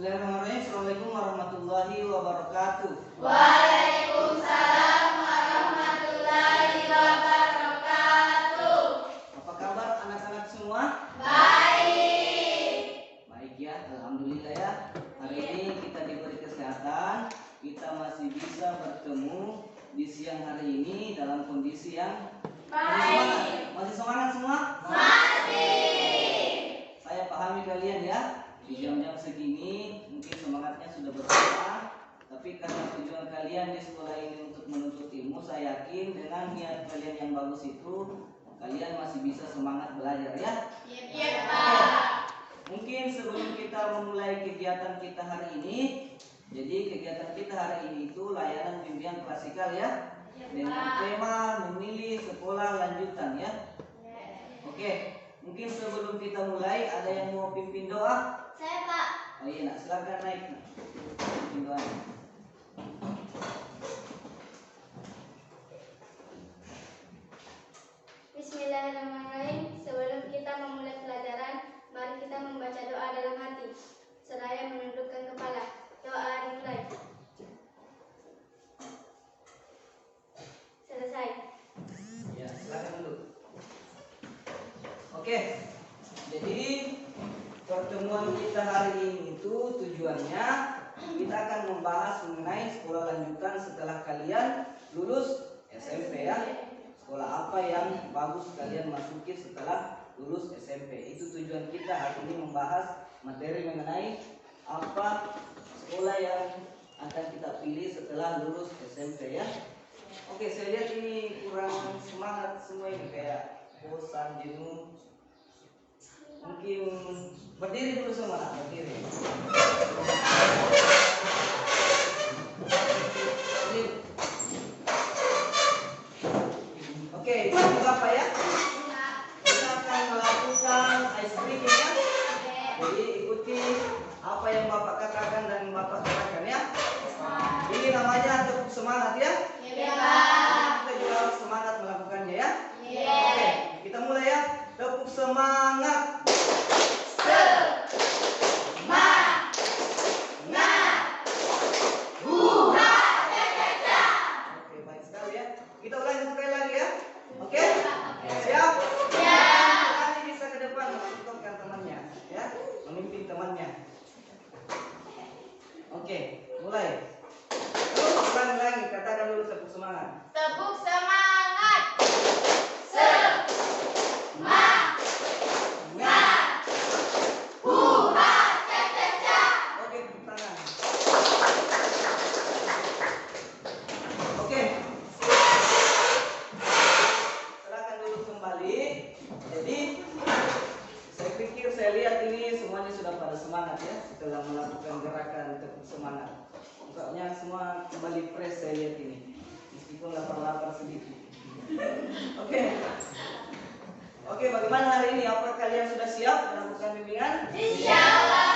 Bismillahirrahmanirrahim. Assalamualaikum warahmatullahi wabarakatuh. Waalaikumsalam warahmatullahi wabarakatuh. Apa kabar anak-anak semua? Baik. Baik ya, alhamdulillah ya. Hari ini kita diberi kesehatan, kita masih bisa bertemu di siang hari ini dalam kondisi yang Baik. Masih semangat semua? Masih. Saya pahami kalian ya. Di jam-jam segini mungkin semangatnya sudah berkurang, tapi karena tujuan kalian di sekolah ini untuk menuntut ilmu, saya yakin dengan niat kalian yang bagus itu kalian masih bisa semangat belajar ya. Iya, Pak. Mungkin sebelum kita memulai kegiatan kita hari ini, jadi kegiatan kita hari ini itu layanan bimbingan klasikal ya, dengan tema memilih sekolah lanjutan ya. Oke, mungkin sebelum kita mulai ada yang mau pimpin doa? Saya, Pak. Oh iya, nak silakan naik. Pimpin doa. Bismillahirrahmanirrahim. Sebelum kita memulai pelajaran, mari kita membaca doa dalam hati seraya menundukkan kepala. Doa dimulai. Selesai. Ya, silakan dulu. Oke. Jadi pertemuan kita hari ini itu tujuannya kita akan membahas mengenai sekolah lanjutan setelah kalian lulus SMP ya. Sekolah apa yang bagus kalian masuki setelah lulus SMP. Itu tujuan kita hari ini membahas materi mengenai apa sekolah yang akan kita pilih setelah lulus SMP ya. Oke, saya lihat ini kurang semangat semua ini, kayak bosan, jenuh. Mungkin berdiri dulu semua, nak, berdiri. Oke, ini Bapak ya. Kita akan melakukan ice breaking ya. Jadi ikuti apa yang Bapak katakan dan Bapak katakan ya. Ini namanya tepuk semangat ya. Iya, Pak. Kita juga harus semangat melakukannya ya. Iya. Oke, kita mulai ya. Tepuk semangat. Oke, baik sekali ya. Kita ulangi sekali lagi ya. Oke? Siap? Ya. Nanti bisa ke depan menunjukkan temannya, ya, memimpin temannya. Oke, mulai. Ulangi lagi, katakan dulu tepuk semangat. Tepuk semangat. Oke, tepuk tangan. Oke. Silakan duduk kembali. Jadi, saya pikir saya lihat ini semuanya sudah pada semangat ya setelah melakukan gerakan tepuk semangat. Pokoknya semua kembali fresh saya lihat ini. Meskipun lapar-lapar sedikit. Oke. Oke, bagaimana hari ini? Apakah kalian sudah siap melakukan bimbingan? Insyaallah.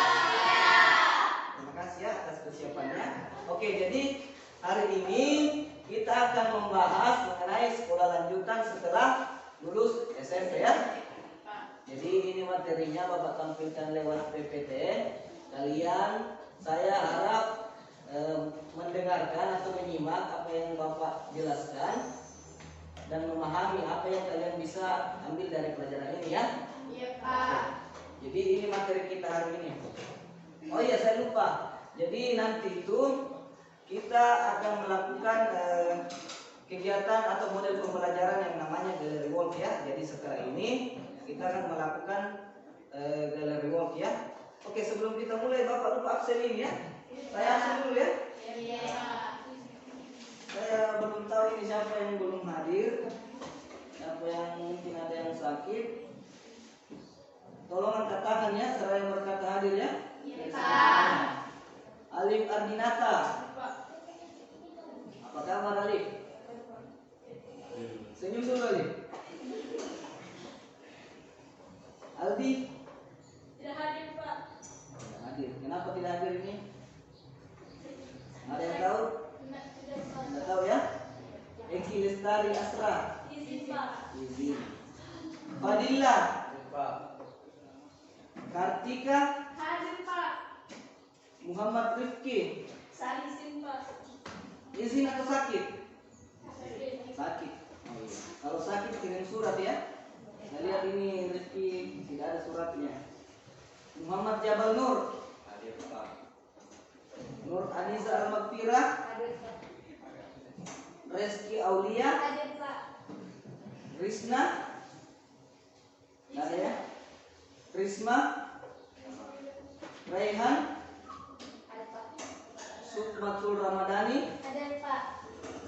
Terima kasih ya atas persiapannya. Oke, jadi hari ini kita akan membahas mengenai sekolah lanjutan setelah lulus SMP ya. Jadi ini materinya Bapak tampilkan lewat PPT. Kalian, saya harap mendengarkan atau menyimak apa yang Bapak jelaskan dan memahami apa yang kalian bisa ambil dari pelajaran ini ya. Iya, Pak. Jadi ini materi kita hari ini. Oh iya, saya lupa. Jadi nanti itu kita akan melakukan kegiatan atau model pembelajaran yang namanya gallery walk ya. Jadi setelah ini kita akan melakukan gallery walk ya. Oke, sebelum kita mulai Bapak lupa absen ini ya. Saya absen dulu ya. Iya. Saya belum tahu ini siapa yang belum hadir. Siapa yang mungkin ada yang sakit. Tolong angkat tangan ya, seraya yang berkata hadir ya. Iya, Pak. Alif Ardinata. Apa kabar Alif? Senyum dulu Alif. Aldi? Tidak hadir, Pak. Tidak hadir. Kenapa tidak hadir ini? Ada yang tahu? Tidak tahu ya? Eki Lestari Asra. Izin, Pak. Izin. Fadila. Kartika. Hadir, Pak. Muhammad Rifki. Saya izin Pak. Izin atau sakit? Sakit. Oh, iya. Kalau sakit kirim surat ya. Saya lihat ini Rifki tidak ada suratnya. Muhammad Jabal Nur. Hadir Pak. Nur Anisa Al-Makfirah. Hadir Pak. Reski Aulia. Hadir Pak. Risna. Nggak ada ya? Risma. Raihan. Hadir Pak. Sukmatul Ramadhani. Hadir Pak.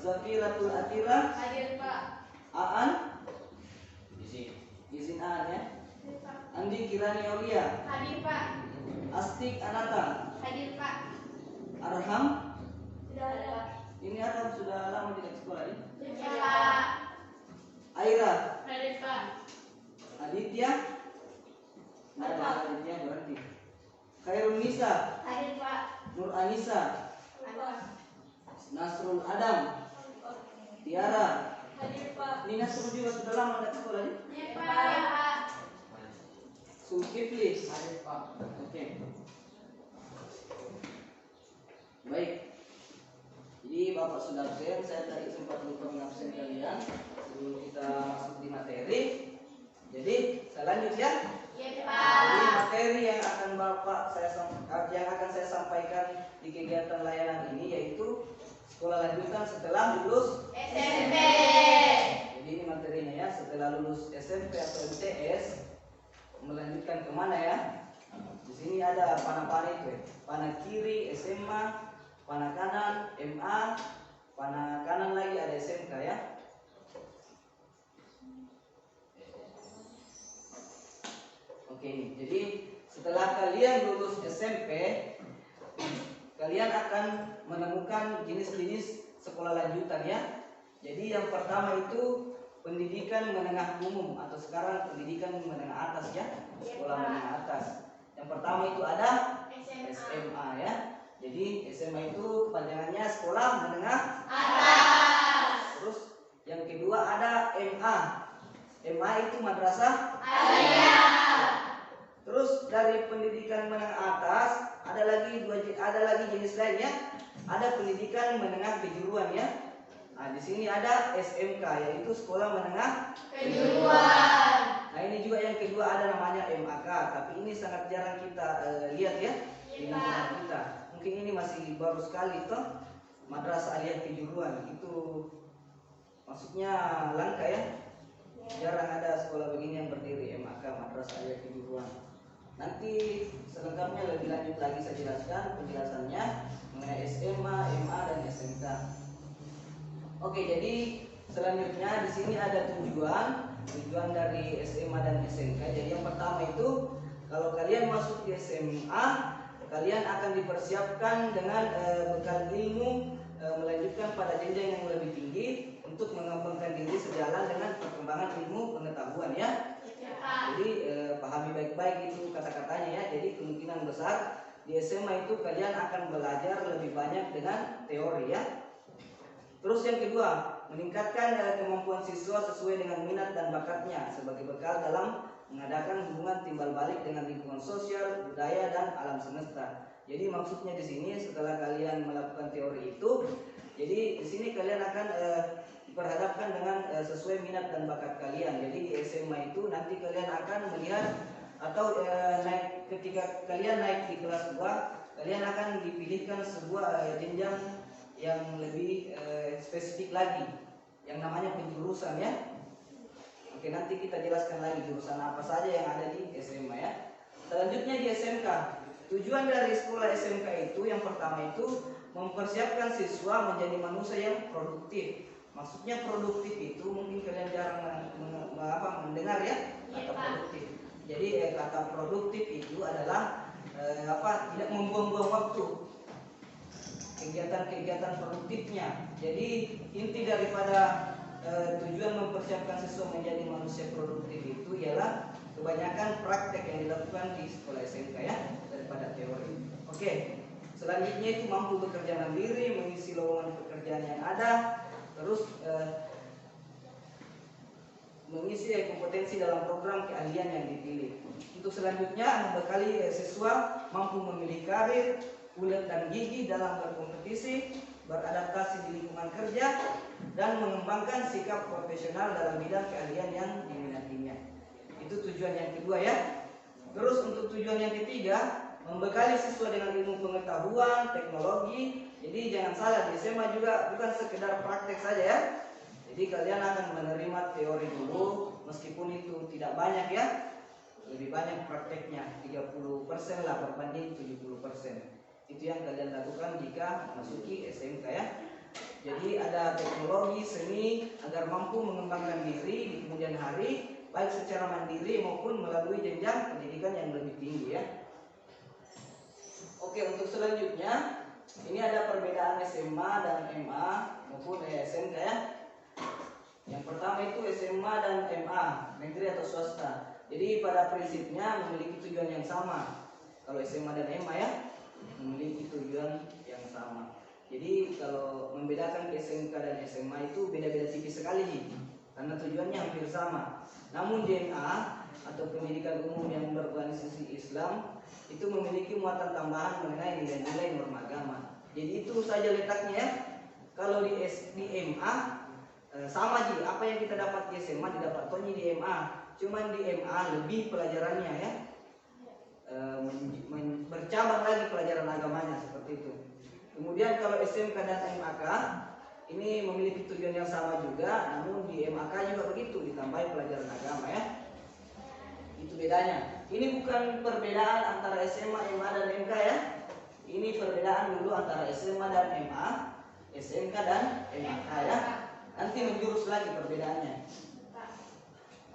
Zafiratul Atira. Hadir Pak. Aan. Izin. Izin Aan ya. Hadir Pak. Andi Kirani Aulia. Hadir Pak. Astik Anata. Hadir Pak. Arham. Sudah ada Pak. Ini Arham sudah lama tidak sekolah ini. Sudah Pak. Aira. Hadir Pak. Aditya. Nggak ada Aditya berhenti. Khairul Nisa. Hadir Pak. Nur Anissa. Hadir. Nasrul Adam. Tiara. Hadir Pak. Ini Nasrul juga sudah lama tidak sekolah ini. Hadir Pak. Zulkifli. Hadir Pak. Oke. Baik. Jadi Bapak sudah absen, saya tadi sempat lupa mengabsen kalian sebelum kita masuk di materi. Jadi saya lanjut ya. Iya Jadi Pak. materi yang akan saya sampaikan di kegiatan layanan ini yaitu sekolah lanjutan setelah lulus SMP. Jadi ini materinya ya, setelah lulus SMP atau MTS melanjutkan kemana ya? Di sini ada panah-panah itu ya. Panah kiri SMA, panah kanan MA, panah kanan lagi ada SMK ya. Oke, jadi setelah kalian lulus SMP, kalian akan menemukan jenis-jenis sekolah lanjutan ya. Jadi yang pertama itu pendidikan menengah umum atau sekarang pendidikan menengah atas ya, sekolah menengah atas. Yang pertama itu ada SMA ya. Jadi SMA itu kepanjangannya sekolah menengah Atas. Terus yang kedua ada MA. MA itu madrasah Aliyah. Terus dari pendidikan menengah atas ada lagi jenis lainnya. Ada pendidikan menengah kejuruan ya. Nah, di sini ada SMK yaitu sekolah menengah Kejuruan. Nah, ini juga yang kedua ada namanya MAK, tapi ini sangat jarang kita lihat ya di lingkungan kita. Mungkin ini masih baru sekali toh Madrasah Aliyah Kejuruan. Itu maksudnya langka ya. Jarang ada sekolah begini yang berdiri MAK, Madrasah Aliyah Kejuruan. Nanti selengkapnya lebih lanjut lagi saya jelaskan penjelasannya mengenai SMA, MA dan SMK. Oke, jadi selanjutnya di sini ada tujuan dari SMA dan SMK. Jadi yang pertama itu kalau kalian masuk di SMA, kalian akan dipersiapkan dengan bekal ilmu melanjutkan pada jenjang yang lebih tinggi untuk mengembangkan diri sejalan dengan perkembangan ilmu pengetahuan ya. Jadi pahami baik-baik itu kata-katanya ya. Jadi kemungkinan besar di SMA itu kalian akan belajar lebih banyak dengan teori ya. Terus yang kedua, meningkatkan kemampuan siswa sesuai dengan minat dan bakatnya sebagai bekal dalam mengadakan hubungan timbal balik dengan lingkungan sosial, budaya dan alam semesta. Jadi maksudnya di sini setelah kalian melakukan teori itu, jadi di sini kalian akan diperhadapkan dengan sesuai minat dan bakat kalian. Jadi di SMA itu nanti kalian akan melihat atau ketika kalian naik di kelas 2, kalian akan dipilihkan sebuah jenjang yang lebih spesifik lagi yang namanya penjurusan ya. Oke, nanti kita jelaskan lagi jurusan apa saja yang ada di SMA ya. Selanjutnya di SMK. Tujuan dari sekolah SMK itu yang pertama itu mempersiapkan siswa menjadi manusia yang produktif. Maksudnya produktif itu mungkin kalian jarang mendengar ya kata produktif. Jadi kata produktif itu adalah tidak membuang-buang waktu. Kegiatan-kegiatan produktifnya. Jadi inti daripada tujuan mempersiapkan siswa menjadi manusia produktif itu ialah kebanyakan praktek yang dilakukan di sekolah SMK ya daripada teori. Oke, selanjutnya itu mampu bekerja mandiri, mengisi lowongan pekerjaan yang ada, terus mengisi kompetensi dalam program keahlian yang dipilih. Untuk selanjutnya membekali siswa mampu memilih karir, ulet dan gigih dalam berkompetisi, beradaptasi di lingkungan kerja, dan mengembangkan sikap profesional dalam bidang keahlian yang diminatinya. Itu tujuan yang kedua ya. Terus untuk tujuan yang ketiga, membekali siswa dengan ilmu pengetahuan, teknologi. Jadi jangan salah, di SMA juga bukan sekedar praktek saja ya. Jadi kalian akan menerima teori dulu, meskipun itu tidak banyak ya. Lebih banyak prakteknya, 30% lah berbanding 70%. Itu yang kalian lakukan jika masuki SMK ya. Jadi ada teknologi, seni agar mampu mengembangkan diri di kemudian hari, baik secara mandiri maupun melalui jenjang pendidikan yang lebih tinggi ya. Oke, untuk selanjutnya ini ada perbedaan SMA dan MA maupun SMK ya. Yang pertama itu SMA dan MA, negeri atau swasta. Jadi pada prinsipnya memiliki tujuan yang sama. Kalau SMA dan MA ya, memiliki tujuan yang sama. Jadi kalau membedakan SMK dan SMA itu beda-beda tipis sekali nih, karena tujuannya hampir sama. Namun DNA atau pendidikan umum yang berorganisasi Islam itu memiliki muatan tambahan mengenai nilai-nilai norma agama. Jadi itu saja letaknya ya. Kalau di MA sama Ji, apa yang kita dapat di SMA didapat Tony di MA. Cuman di MA lebih pelajarannya ya, bercabang lagi pelajaran agamanya seperti itu. Kemudian kalau SMK dan MAK ini memiliki tujuan yang sama juga, namun di MAK juga begitu, ditambahi pelajaran agama ya. Itu bedanya. Ini bukan perbedaan antara SMA, MA dan MK ya. Ini perbedaan dulu antara SMA dan MA, SMK dan MAK ya. Nanti menjurus lagi perbedaannya.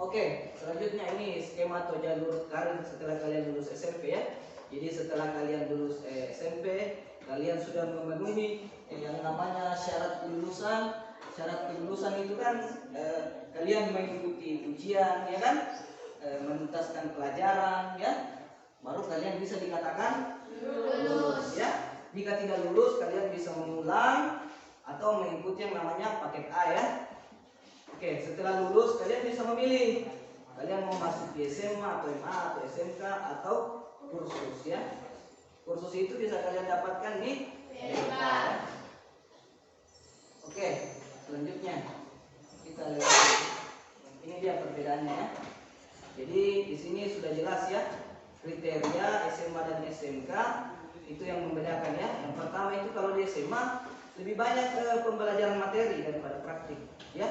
Oke, selanjutnya ini skema atau jalur karir setelah kalian lulus SMP ya. Jadi setelah kalian lulus SMP, kalian sudah memenuhi yang namanya syarat kelulusan. Syarat kelulusan itu kan kalian mengikuti ujian ya kan, menuntaskan pelajaran ya, baru kalian bisa dikatakan lulus ya. Jika tidak lulus, kalian bisa mengulang atau mengikuti yang namanya paket A ya. Oke, setelah lulus kalian bisa memilih kalian mau masuk di SMA atau MA atau SMK atau kursus ya. Kursus itu bisa kalian dapatkan di BK. Oke, selanjutnya kita lihat. Ini dia perbedaannya ya. Jadi di sini sudah jelas ya kriteria SMA dan SMK itu yang membedakan ya. Yang pertama itu kalau di SMA lebih banyak pembelajaran materi daripada praktik ya.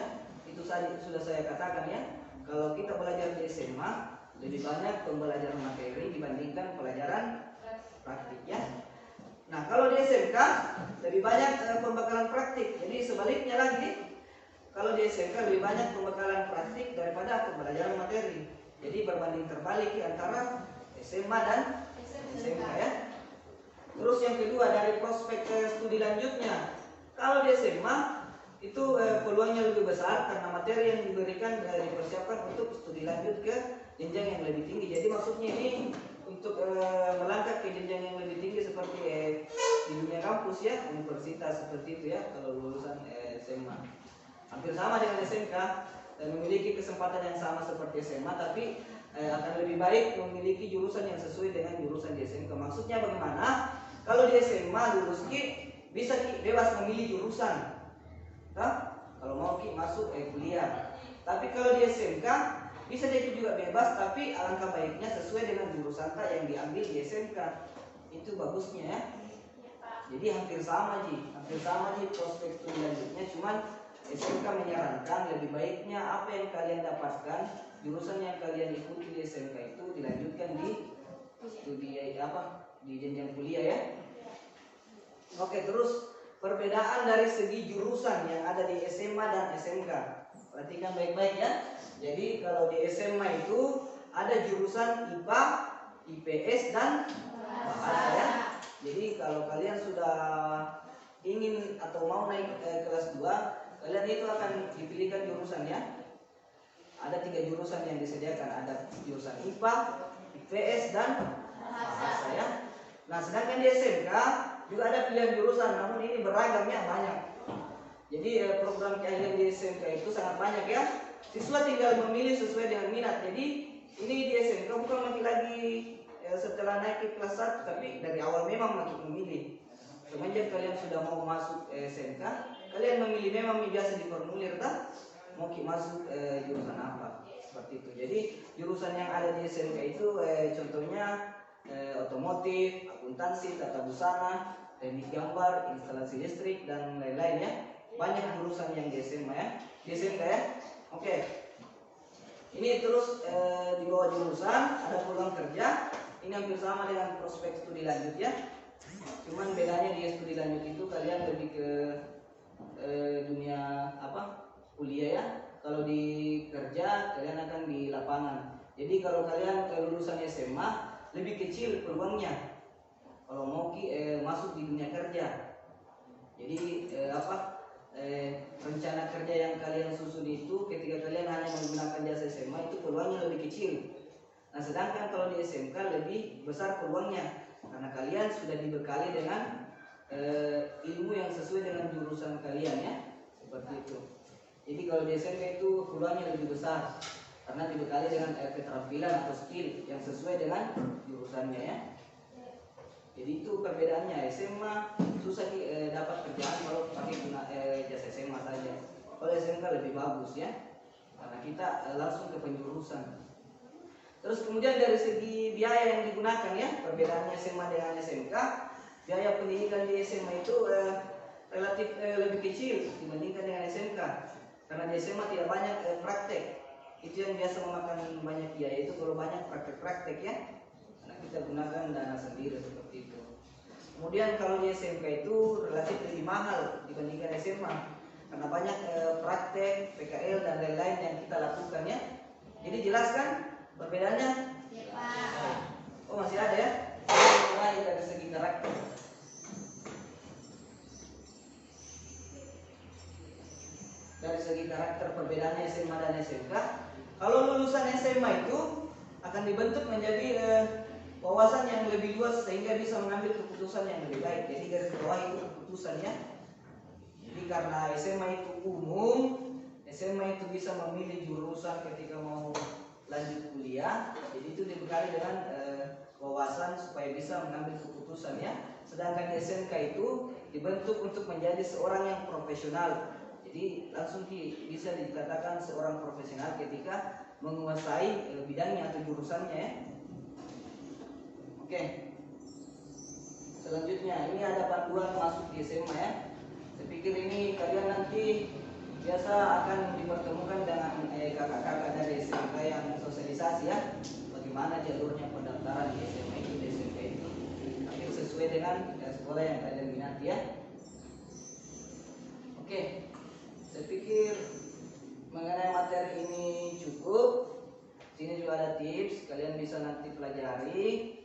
Itu sudah saya katakan ya. Kalau kita belajar di SMA lebih banyak pembelajaran materi dibandingkan pelajaran praktik ya. Nah kalau di SMK lebih banyak pembekalan praktik. Jadi sebaliknya lagi, kalau di SMK lebih banyak pembekalan praktik daripada pembelajaran materi. Jadi berbanding terbalik antara SMA dan SMK ya. Terus yang kedua dari prospek studi lanjutnya, kalau di SMA itu peluangnya lebih besar karena materi yang diberikan dipersiapkan untuk studi lanjut ke jenjang yang lebih tinggi. Jadi maksudnya ini untuk melangkah ke jenjang yang lebih tinggi seperti di dunia kampus ya, universitas seperti itu ya. Kalau lulusan SMA hampir sama dengan SMK dan memiliki kesempatan yang sama seperti SMA, tapi akan lebih baik memiliki jurusan yang sesuai dengan jurusan di SMK. Maksudnya bagaimana? Kalau di SMA lulus bisa bebas memilih jurusan. Kalau mau masuk kuliah. Tapi kalau di SMK bisa dia juga bebas, tapi alangkah baiknya sesuai dengan jurusan yang diambil di SMK. Itu bagusnya ya. Jadi hampir sama prospek studi lanjutnya. Cuman SMK menyarankan lebih baiknya apa yang kalian dapatkan, jurusan yang kalian ikuti di SMK itu dilanjutkan di studi di jenjang kuliah ya. Oke, terus perbedaan dari segi jurusan yang ada di SMA dan SMK. Perhatikan baik-baik ya. Jadi kalau di SMA itu ada jurusan IPA, IPS dan bahasa ya. Jadi kalau kalian sudah ingin atau mau naik kelas 2, kalian itu akan dipilihkan jurusan ya. Ada 3 jurusan yang disediakan. Ada jurusan IPA, IPS dan bahasa ya. Nah sedangkan di SMK juga ada pilihan jurusan, namun ini beragamnya banyak. Jadi program keahlian di SMK itu sangat banyak ya. Siswa tinggal memilih sesuai dengan minat. Jadi ini di SMK bukan lagi setelah naik ke kelas 1, tapi dari awal memang untuk memilih. Semenjak kalian sudah mau masuk SMK, kalian memilih memang biasa di formulir tak? Mau masuk jurusan apa? Seperti itu. Jadi jurusan yang ada di SMK itu contohnya otomotif, akuntansi, tata busana, teknik gambar, instalasi listrik dan lain-lain ya. Banyak jurusan yang di SMA ya. Di SMK ya. Oke. Ini terus di bawah jurusan ada peluang kerja. Ini hampir sama dengan prospek studi lanjut ya. Cuman bedanya di studi lanjut itu kalian lebih ke dunia kuliah ya. Kalau di kerja kalian akan di lapangan. Jadi kalau kalian lulusan SMA lebih kecil peluangnya kalau mau masuk di dunia kerja. Jadi rencana kerja yang kalian susun itu ketika kalian hanya menggunakan jasa SMA itu peluangnya lebih kecil. Nah sedangkan kalau di SMK lebih besar peluangnya karena kalian sudah dibekali dengan ilmu yang sesuai dengan jurusan kalian ya, seperti itu. Jadi kalau di SMK itu peluangnya lebih besar karena dibekali dengan keterampilan atau skill yang sesuai dengan jurusannya ya. Jadi itu perbedaannya. SMA susah dapat kerjaan kalau pakai jasa SMA saja. Kalau SMK lebih bagus ya, karena kita langsung ke penjurusan. Terus kemudian dari segi biaya yang digunakan ya, perbedaannya SMA dengan SMK, biaya pendidikan di SMA itu relatif lebih kecil dibandingkan dengan SMK. Karena di SMA tidak banyak praktek. Itu yang biasa memakan banyak biaya itu kalau banyak praktek-praktek ya. Karena kita gunakan dana sendiri seperti itu. Kemudian kalau di SMK itu relatif lebih mahal dibandingkan SMA. Karena banyak praktek, PKL dan lain-lain yang kita lakukan ya. Jadi jelas kan perbedaannya? Ya, Pak. Oh masih ada ya? Mulai dari segi karakter. Dari segi karakter perbedaannya SMA dan SMK. Kalau lulusan SMA itu akan dibentuk menjadi wawasan yang lebih luas sehingga bisa mengambil keputusan yang lebih baik. Jadi garis bawah itu keputusannya. Jadi karena SMA itu umum, SMA itu bisa memilih jurusan ketika mau lanjut kuliah. Jadi itu dibekali dengan wawasan supaya bisa mengambil keputusan ya. Sedangkan di SMK itu dibentuk untuk menjadi seorang yang profesional. Jadi langsung bisa dikatakan seorang profesional ketika menguasai bidangnya atau jurusannya ya. Oke. Selanjutnya ini ada panduan masuk di SMA ya. Saya pikir ini kalian nanti biasa akan dipertemukan dengan kakak-kakak dari SMK yang sosialisasi ya. Bagaimana jalurnya pendaftaran di SMA itu, di SMK itu. Tapi sesuai dengan sekolah yang kalian minati ya. Oke. Saya pikir mengenai materi ini cukup. Sini juga ada tips, kalian bisa nanti pelajari.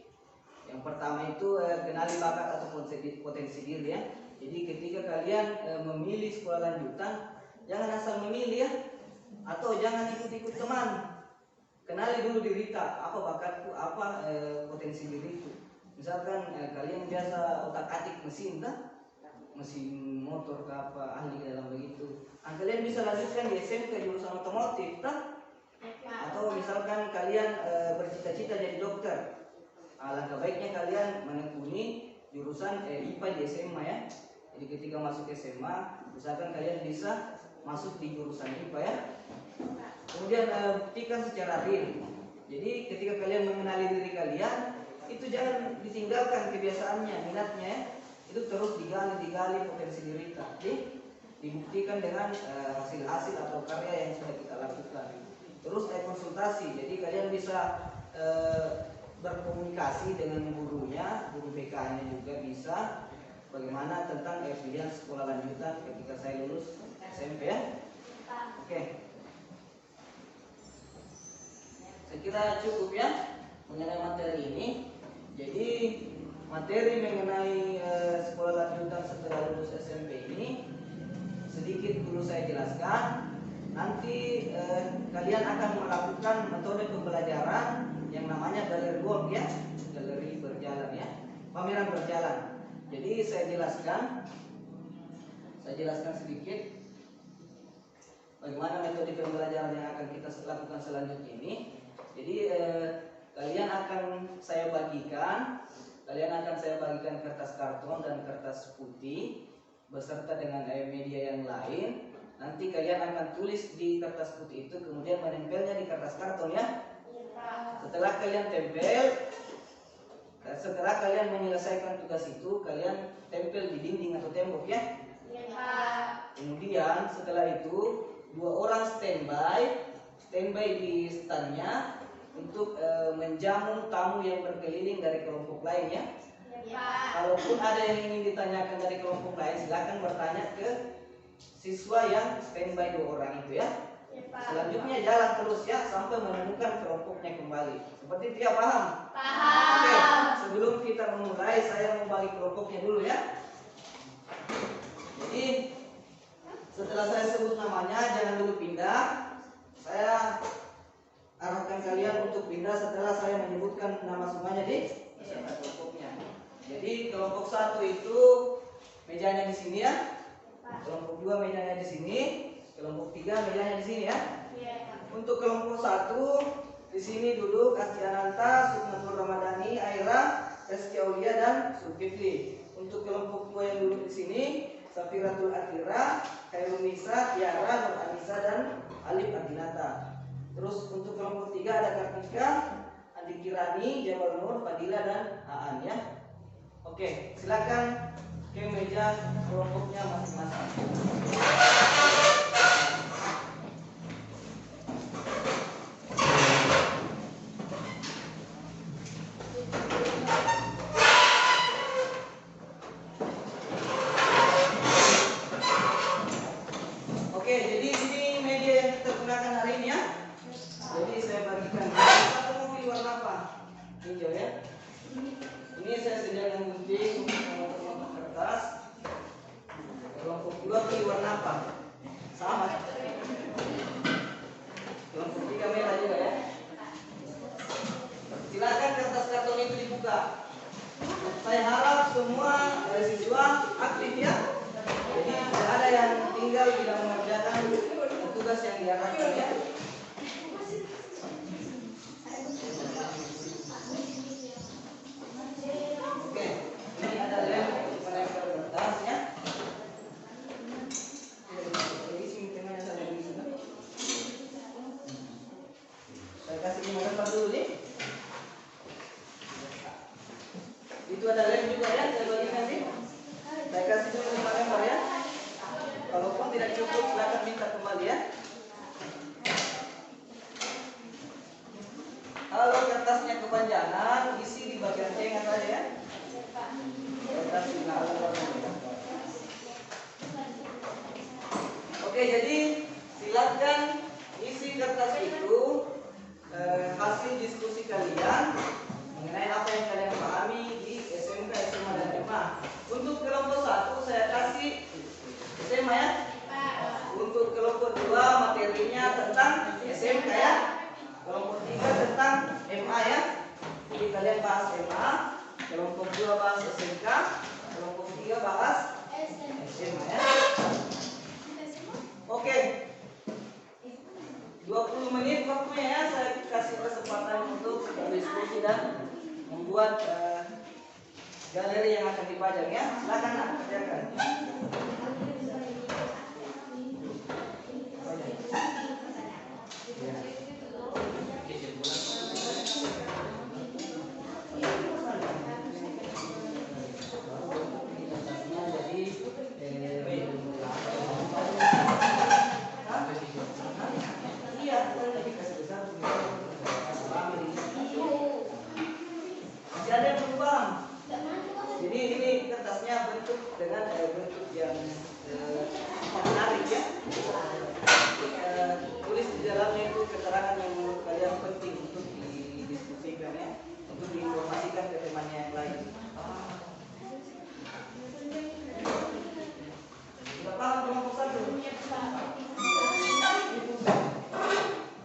Yang pertama itu kenali bakat atau potensi diri ya. Jadi ketika kalian memilih sekolah lanjutan, jangan asal memilih ya, atau jangan ikut-ikut teman. Kenali dulu diri kita, apa bakatku, apa potensi diriku. Misalkan kalian biasa otak-atik mesin tak? Mesin motor ke apa, ahli ke dalam begitu. Kalian bisa lanjutkan di SMK jurusan otomotif tak? Atau misalkan kalian bercita-cita jadi dokter, alangkah baiknya kalian menekuni jurusan IPA di SMA ya. Jadi ketika masuk SMA, misalkan kalian bisa masuk di jurusan IPA ya. Kemudian buktikan secara real. Jadi ketika kalian mengenali diri kalian, itu jangan ditinggalkan kebiasaannya, minatnya ya. Itu terus digali potensi diri kita. Jadi dibuktikan dengan hasil-hasil atau karya yang sudah kita lakukan. Terus konsultasi. Jadi kalian bisa berkomunikasi dengan gurunya, guru BK-nya juga bisa. Bagaimana tentang pilihan sekolah lanjutan ketika saya lulus SMP ya. Oke. Saya kira cukup ya mengenai materi ini. Jadi materi mengenai sekolah lanjutan setelah lulus SMP ini sedikit dulu saya jelaskan. Nanti kalian akan melakukan metode pembelajaran yang namanya galeri work ya, galeri berjalan ya, pameran berjalan. Jadi saya jelaskan sedikit bagaimana metode pembelajaran yang akan kita lakukan selanjutnya ini. Jadi kalian akan saya bagikan kertas karton dan kertas putih beserta dengan media yang lain. Nanti kalian akan tulis di kertas putih itu, kemudian menempelnya di kertas karton ya. Setelah kalian tempel, setelah kalian menyelesaikan tugas itu, kalian tempel di dinding atau tembok ya. Kemudian setelah itu 2 orang standby di standnya untuk menjamu tamu yang berkeliling dari kelompok lain ya. Kalaupun ada yang ingin ditanyakan dari kelompok lain, silakan bertanya ke siswa yang standby 2 orang itu ya. Selanjutnya jalan terus ya sampai menemukan kelompoknya kembali. Seperti itu ya, paham? Oke, sebelum kita memulai saya mau bagi kelompoknya dulu ya. Jadi setelah saya sebut namanya jangan dulu pindah. Saya arahkan kalian untuk pindah setelah saya menyebutkan nama semuanya di kelompoknya. Jadi kelompok 1 itu mejanya di sini ya. Kelompok 2 mejanya di sini. Kelompok 3 mejanya di sini ya. Untuk kelompok 1 di sini duduk Astiananta, Sukmatul Ramadhani, Aira, Rizky Aulia dan Zulkifli. Untuk kelompok 2 yang duduk di sini Safiratul Akhira, Khairul Nisa, Tiara, Nur Anissa dan Alif Adinata. Terus untuk kelompok 3 ada Kartika, Andi Kirani, Jabal Nur, Fadila dan Aan ya. Oke, silakan ke meja kelompoknya masing-masing. Oke, jadi ini media yang kita gunakan hari ini ya. Jadi saya bagikan. Satu mau pilih warna apa? Hijau ya. Ini saya sediakan gunting untuk memotong kertas. Kelompok 2 pilih warna apa? Sama. Kelompok 3 merah juga ya. Silakan kertas karton itu dibuka. Saya harap semua siswa aktif ya. Jadi tidak ada yang tinggal tidak mengerjakan tugas yang diarahkan ya. Oke, ini ada lem untuk menempel kertas ya. Jadi sini tengahnya saya di sini. Saya kasih 5 lembar dulu nih. Itu ada lem juga ya, saya bagikan nih. Saya kasih dulu 5 lembar ya. Kalaupun tidak cukup silakan minta kembali ya. Kalau kertasnya kepanjangan, isi di bagian tengah saja ya. Saya kasih 5 lembar. Oke, jadi silakan isi kertas itu hasil diskusi kalian mengenai apa yang kalian pahami di SMK, SMA dan SMA. Untuk kelompok 1 saya kasih SMA ya. Untuk kelompok 2 materinya tentang SMK ya. Kelompok 3 tentang MA ya. Jadi kalian bahas MA, kelompok 2 bahas SMK, kelompok 3 bahas SMA ya. Oke. 20 menit waktunya ya, saya kasih kesempatan untuk berdiskusi dan membuat galeri yang akan dipajang ya. Silakan nak, kerjakan. Jadi ini kertasnya bentuk dengan bentuk yang menarik ya. Tulis di dalamnya itu keterangan yang menurut kalian penting untuk didiskusikan ya, untuk diinformasikan ke temannya yang lain. Sudah paham kelompok 1?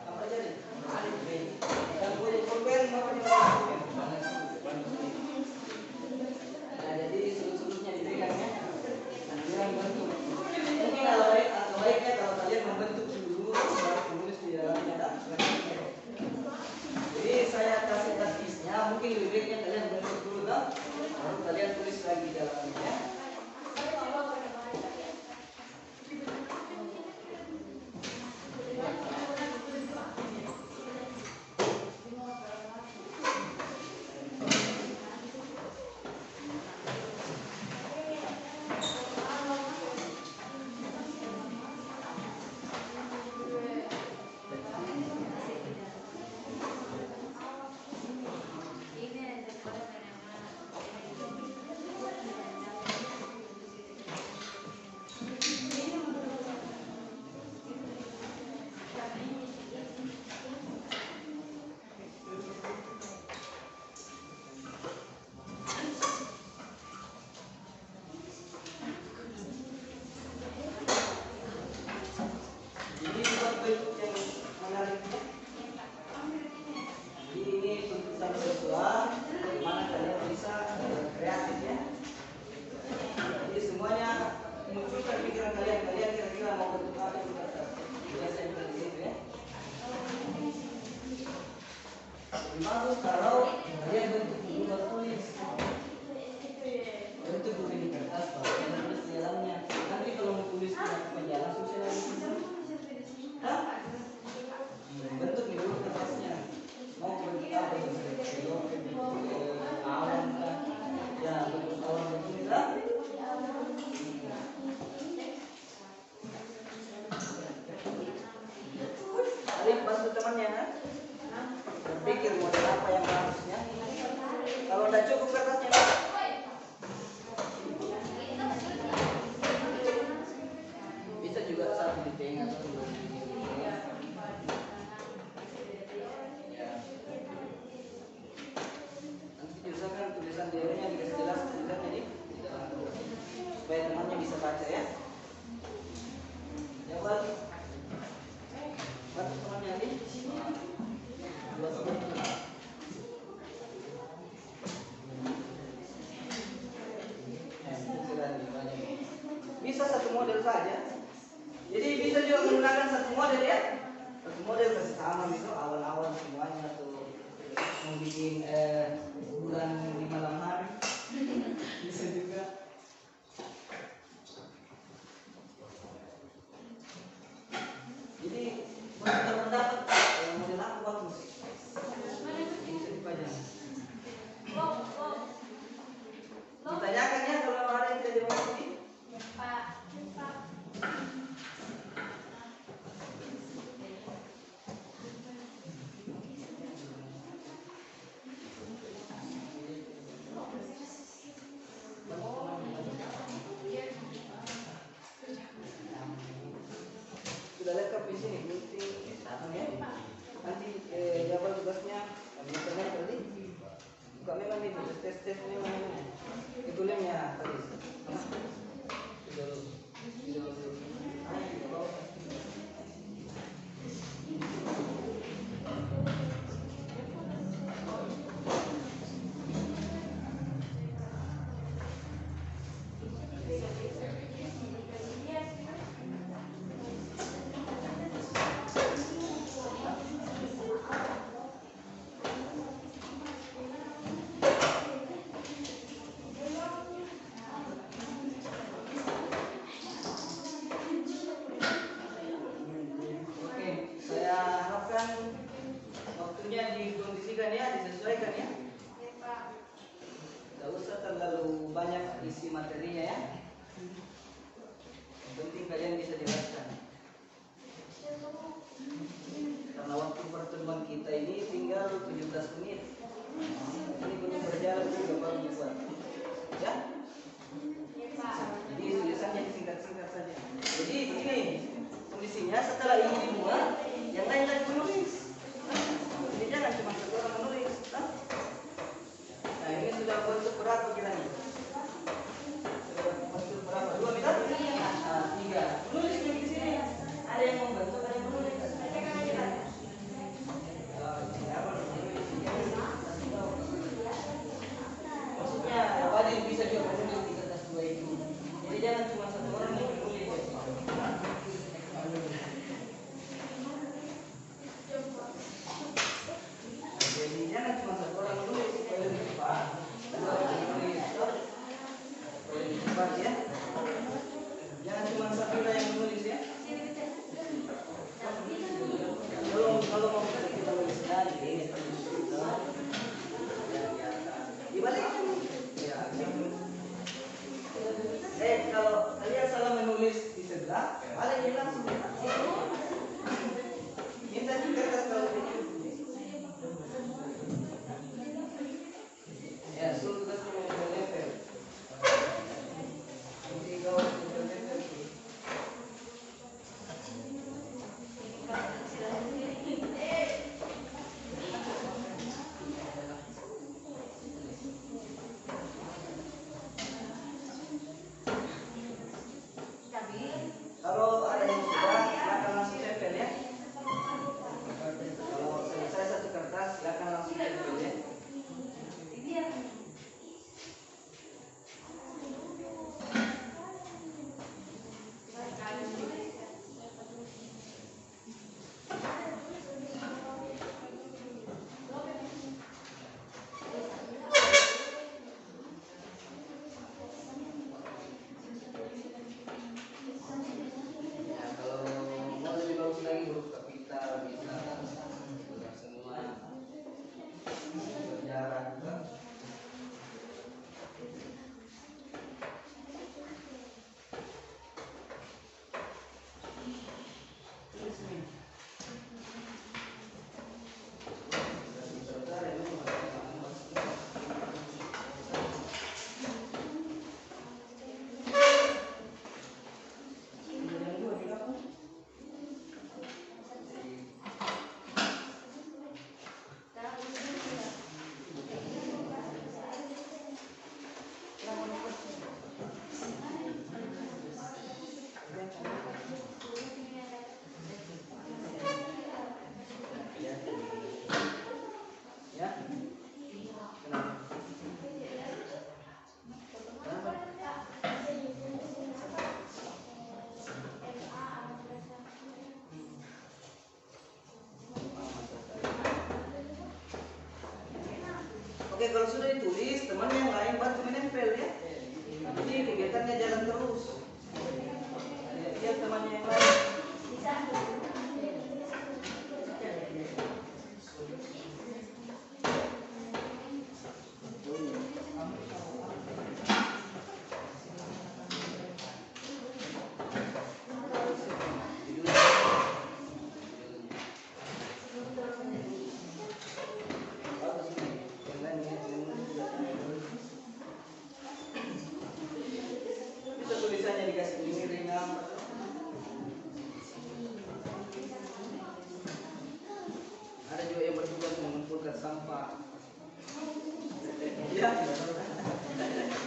Apa jadi? Dan boleh pulpen apa juga? Nah, jadi seluruhnya dipegang ya. Sambil bentuk. Mungkin baiknya kalau kalian membentuk dulu baru menulis di dalamnya. materinya kalian bentuk dulu kan? Baru kalian tulis lagi di dalamnya ya. Ini buat bentuk yang menarik. Jadi ini tuntutan sesuatu bagaimana kalian bisa kreatif ya. Jadi semuanya munculkan pikiran kalian kira-kira mau bentuk apa yang kertas. Biasanya seperti itu ya. Lebih bagus kalau kalian bentuk dulu tulis. Bentuk dulu di kertas baru kalian tulis di dalamnya. Nanti kalau mau tulis di jalan susah lagi. Hah? Bentuk dulu kertasnya. Mau bentuk apa awan kan? Ya bentuk awan begini kan? Kalian bantu temannya kan? Berpikir model apa yang harusnya. Kalau udah cukup kertasnya, bisa juga satu di tengah atau dua di sini. Nanti diusahakan tulisan diarinya dikasih jelas tulisannya di dalam supaya temannya bisa baca ya. Ya balik. Bantu temannya di sini. Buat sebentar. Bisa satu model saja. Jadi bisa juga menggunakan satu model ya. Satu model kasih sama misal awan-awan semuanya atau mau bikin bulan di malam hari. Bisa juga. Jadi menurut pendapat model apa bagus? Bisa dipajang. Ditanyakan ya kalau ada yang tidak dimasuki. Sudah lengkap di sini, ya. Nanti jawab tugasnya internet tadi. Buka memang itu tes memang ini. Itu lemnya tadi. Waktunya dikondisikan ya, disesuaikan ya. Tidak usah terlalu banyak isi materinya ya. Yang penting kalian bisa jelaskan. Karena waktu pertemuan kita ini tinggal 17 menit. Ini belum berjalan juga baru dibuat. Ya? Jadi tulisannya disingkat-singkat saja. Jadi begini kondisinya setelah ini dibuat, yang lain lagi menulis. Ini jangan cuma satu orang menulis. Nah ini sudah bentuk berapa kiranya? Sudah bentuk berapa? 2 meter? 3. Menulis di sini. Ada yang membentuk, ada yang menulis. Maksudnya ada yang bisa juga menulis di kertas 2 itu. Jadi jangan cuma satu orang yang menulis. kalau sudah ditulis, teman yang lain bantu menempel ya. Jadi kegiatannya jalan terus. Lihat temannya yang lain. Bisa tulisannya dikasih ini ringan. Ada juga yang bertugas mengumpulkan sampah. Ya.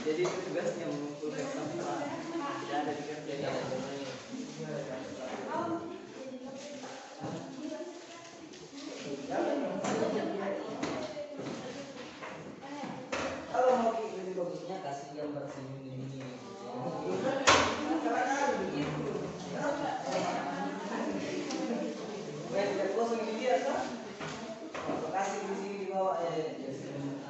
Jadi itu tugasnya mengumpulkan sampah. Tidak ada dikerjakan. Kalau mau lebih bagusnya kasih gambar senyum ini. Karena begitu. Supaya tidak kosong dilihat kan? Kasih di sini di bawah ya begitu senyum.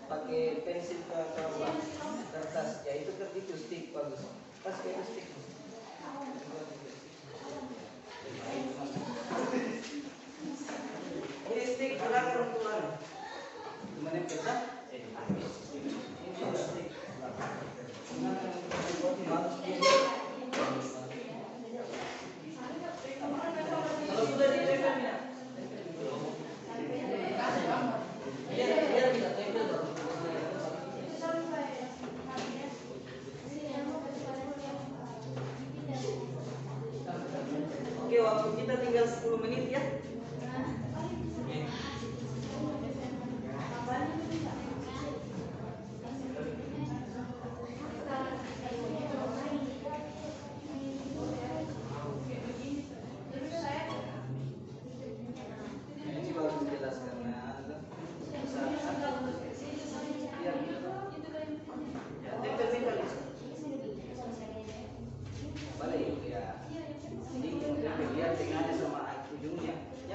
Pakai pensil ke kertas ya itu stick bagus pas kayak stick ini stick gunakan untuk menempel kan ini stick gunakan untuk bagus kalau sudah ditempel ya biar bisa tempel baru. Oke, waktu kita tinggal 10 menit ya. Ini baru dijelaskan ya. Tempel balik ya. Ini lihat tengahnya sama ujungnya. Ya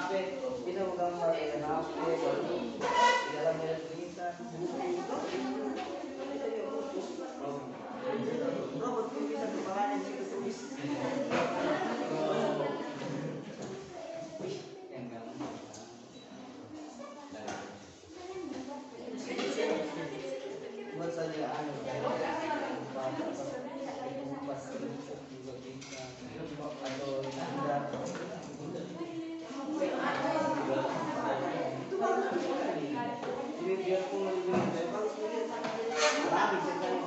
HP, ini gambar dengan HP, baru di dalamnya ada tulisan. Robot pun bisa kepalanya di situ tulis. Wih, yang gampang. Buat saja anu pas juga bisa atau nanda itu baru sekali jadi biar pun lebih bagus alami sekali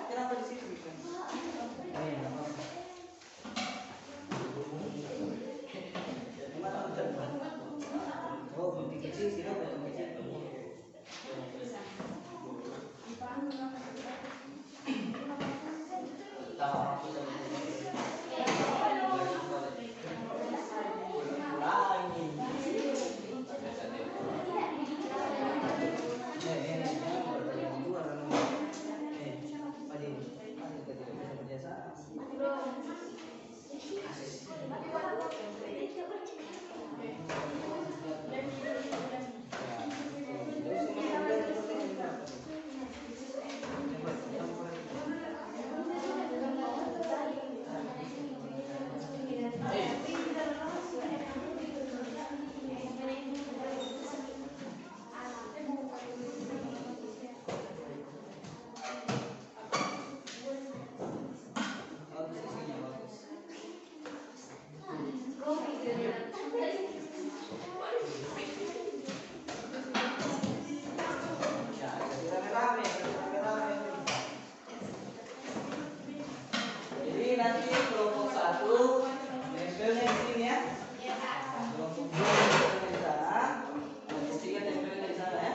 kenapa di situ kan? Oh, bunting kecil sih, potong kecil. Jadi nanti kelompok 1 nempelnya di sini ya. Kelompok 2 nempelnya di sana. Kelompok 3 nempelnya di sana ya.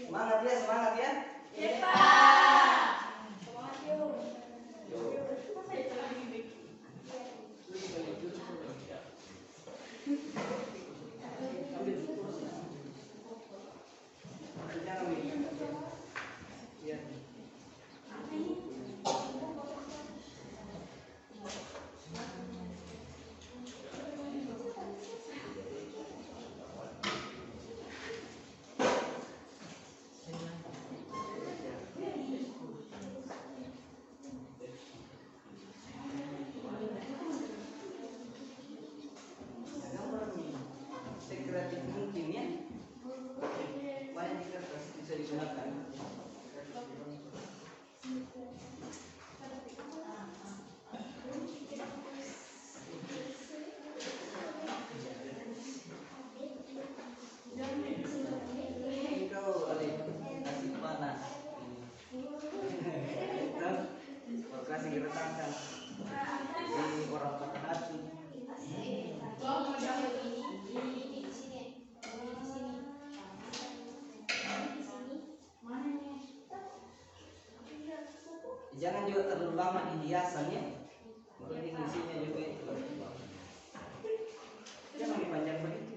Semangat ya, semangat ya. Sekreatif mungkin ya. Banyak di kertas bisa digunakan. Ini kau ada kasih panas. Kau kasih geretakan. Ini orang patah hati. Jangan juga terlalu lama di hiasannya. Mungkin isinya juga itu. Jangan dipanjang begitu.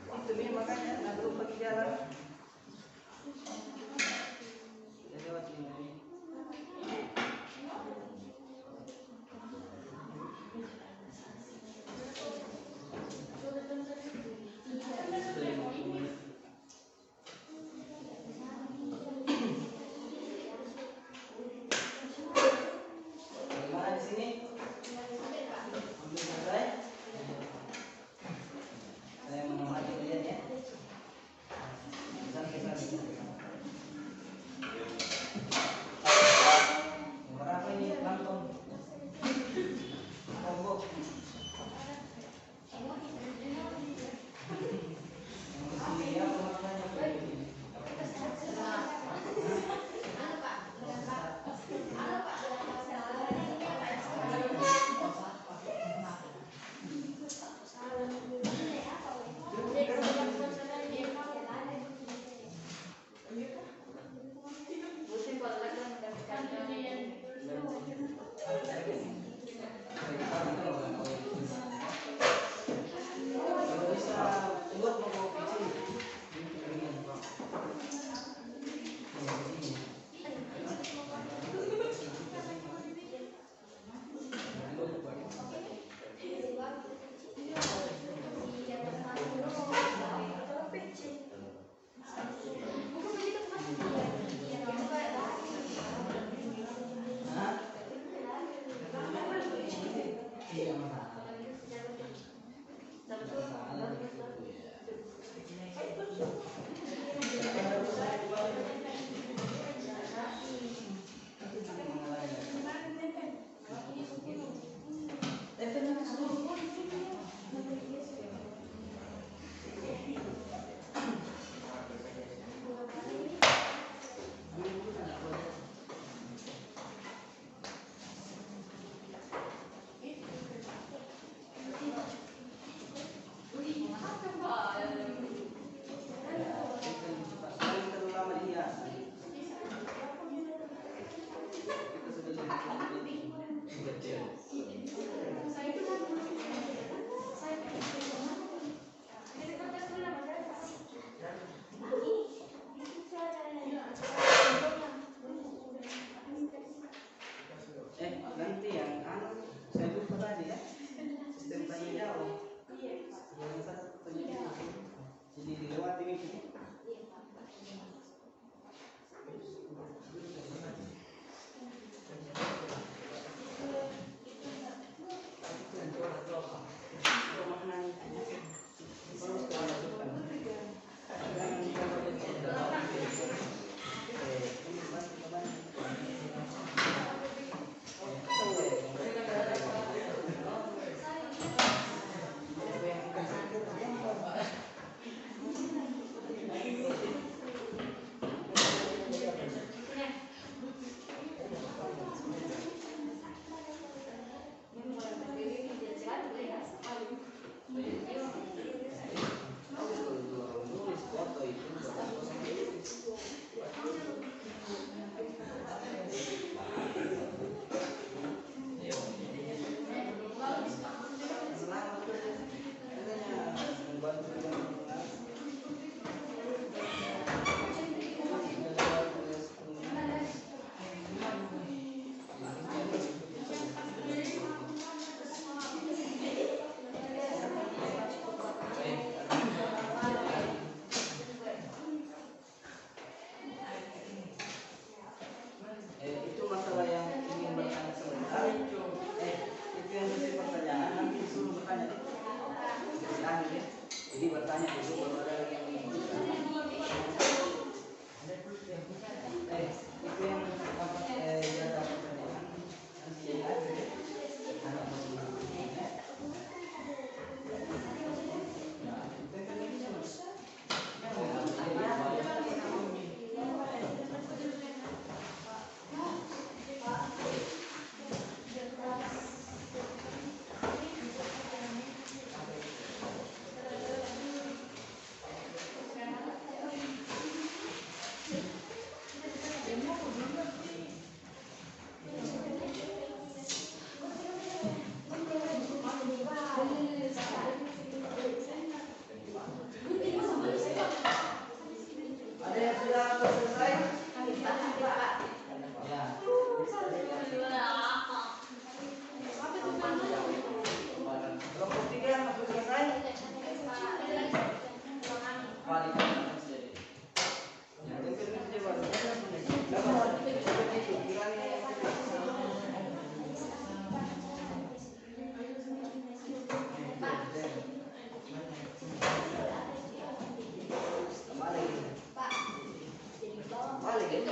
Itu nih makanya nggak lupa di jalan. Ya lewat ini.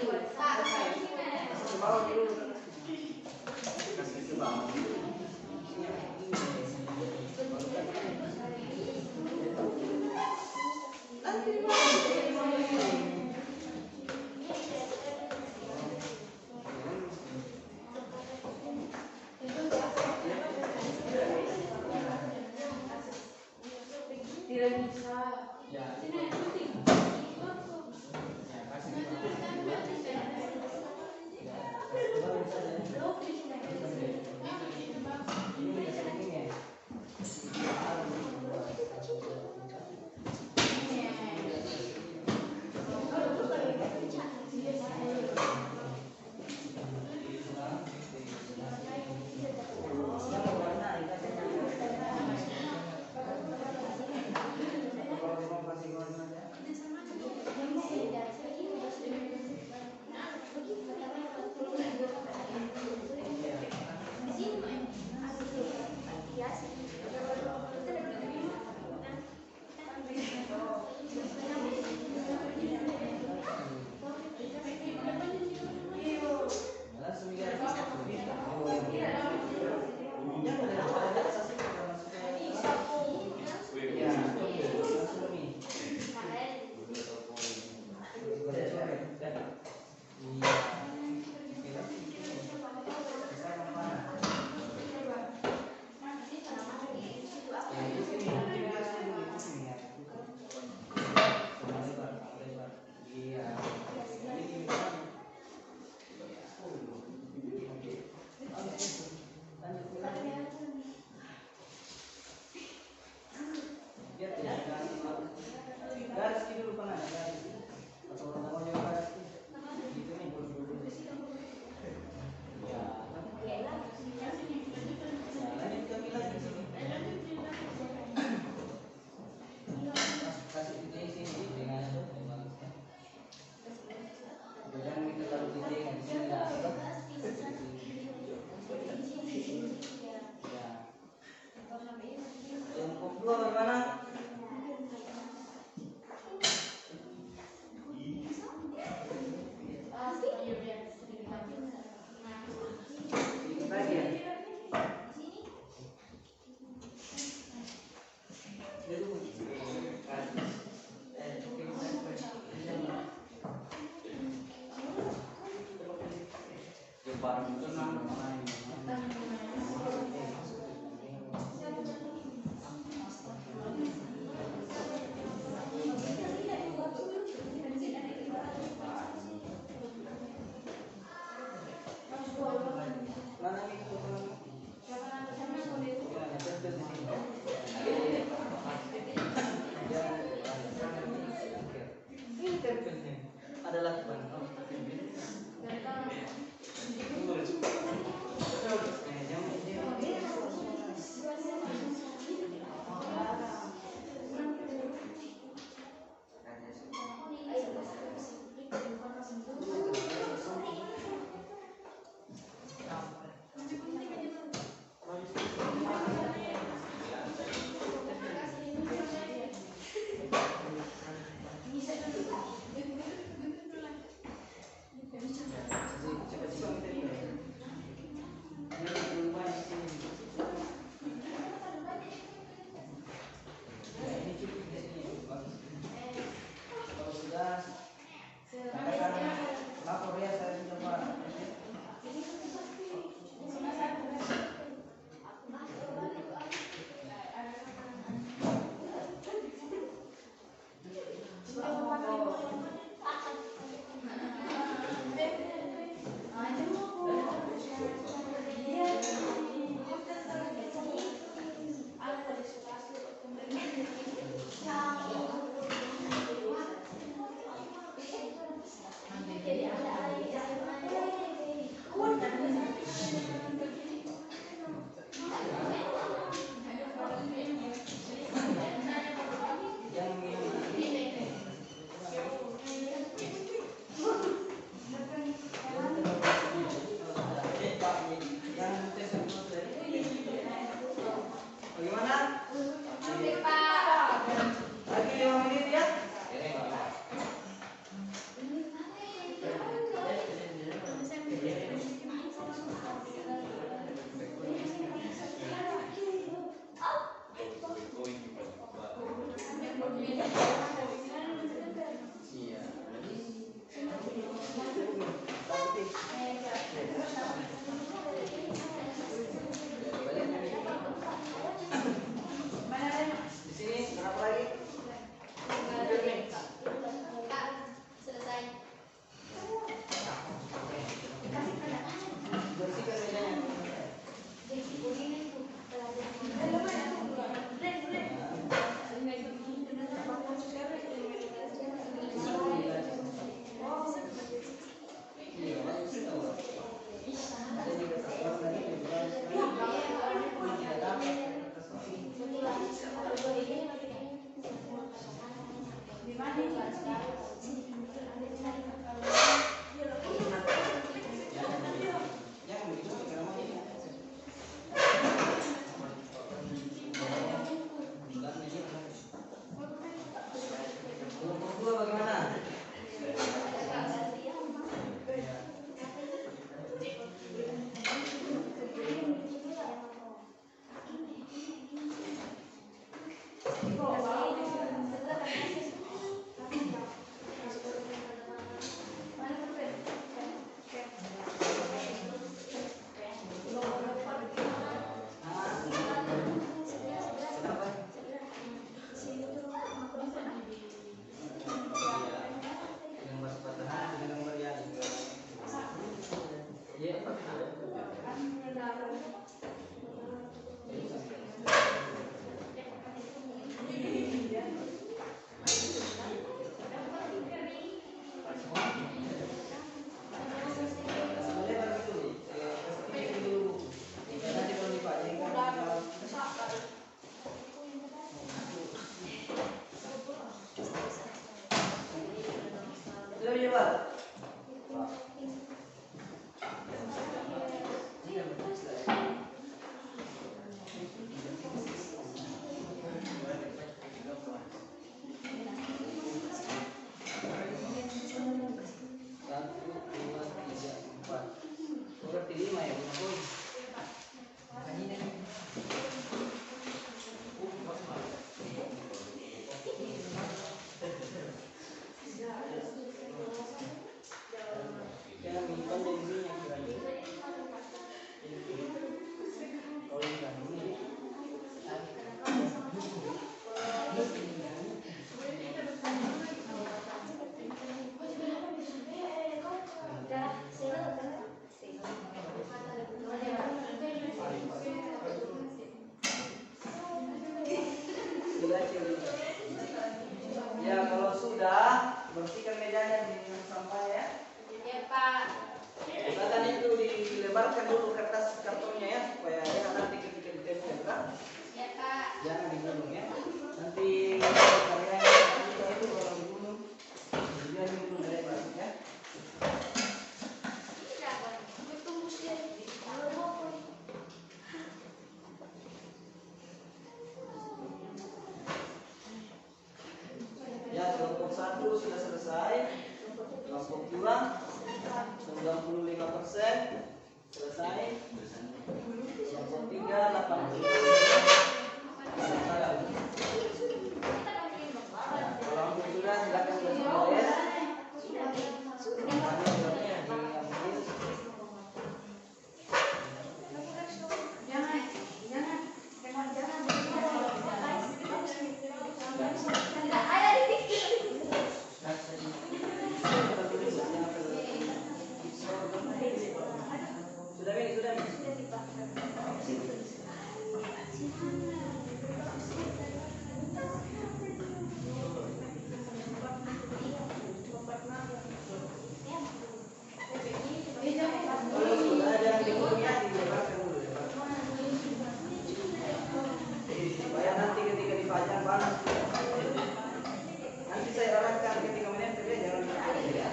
Kasih ke bawah dulu. Kasih ke bawah. Tidak bisa. Ya. Garis dulu kan ada garis. Atau orang mau jauh garis gitu nih dulu. Ya. Lanjut kami lagi sini. Kasih titik sini dengan itu. Jangan kita taruh titik di sini lah. Ya. Kelompok 2 bagaimana? Barang itu mana nih ini tempelnya adalah lebar. Satu, dua, tiga, empat. Berarti 5 ya, 5 poin. Ya, minta jadinya kira-kira. Kalau yang ini. Ya, kalau sudah bersihkan mejanya dengan sampah ya. Ya Pak. Silakan itu dilebarkan dulu kertas kartonnya ya supaya ya nanti ketika ditempelkan Ya Kak. jangan digulung ya. Nanti karyanya itu kalau digulung dia digulung dari bawah ya. Ya, kelompok 1 sudah selesai. Kelompok 2 95% selesai. Kelompok 3 80%. Kalau sudah silakan beres. Sudah ini, sudah ini. Kalau sudah jangan digulung ya, dilebarkan dulu ya. Supaya nanti ketika dipajang panas. Nanti saya arahkan ketika menempel ya, jangan dipajang ya.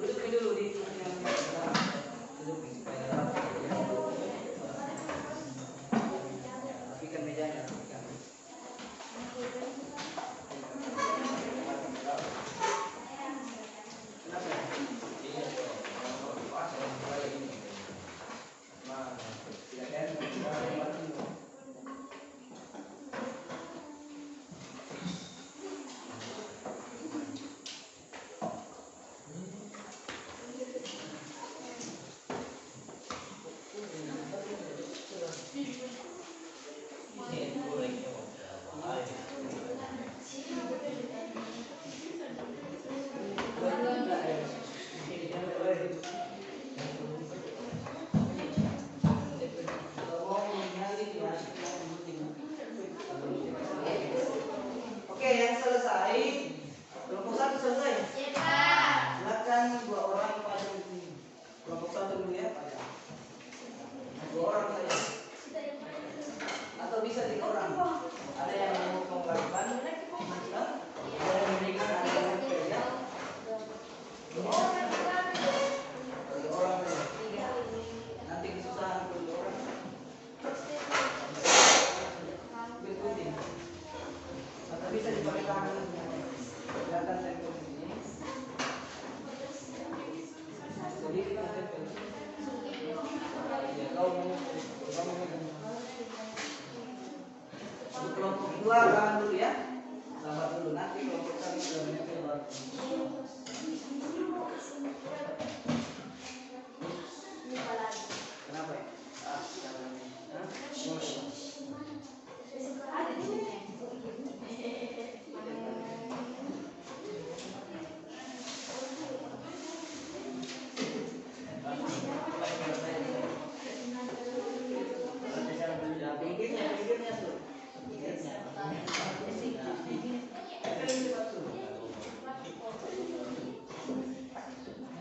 Dudukin dulu di yang dudukin supaya rapat ya. Rapikan mejanya, rapikan. Kenapa ya? Oke, yang selesai. Kelompok 1 selesai. Ya Pak. Silakan 2 orang pajang di sini. Kelompok 1 dulu ya, pajang. 2 orang saja. Atau bisa 3 orang. Ada yang mau melakukan, ada yang memberikan, ada yang memberikan ya. 2 orang saja. Nanti kesusahan 2 orang. Ikutin. Atau bisa dipakai tangan. Silakan tempel di sini. Jadi kita tempel. Ya, kau memegang. Untuk kelompok 2 tahan dulu ya. Sabar dulu, nanti kelompok 1 sudah menempel baru. Kenapa ya? Hah? Ya, pinggirnya tuh. Pinggirnya.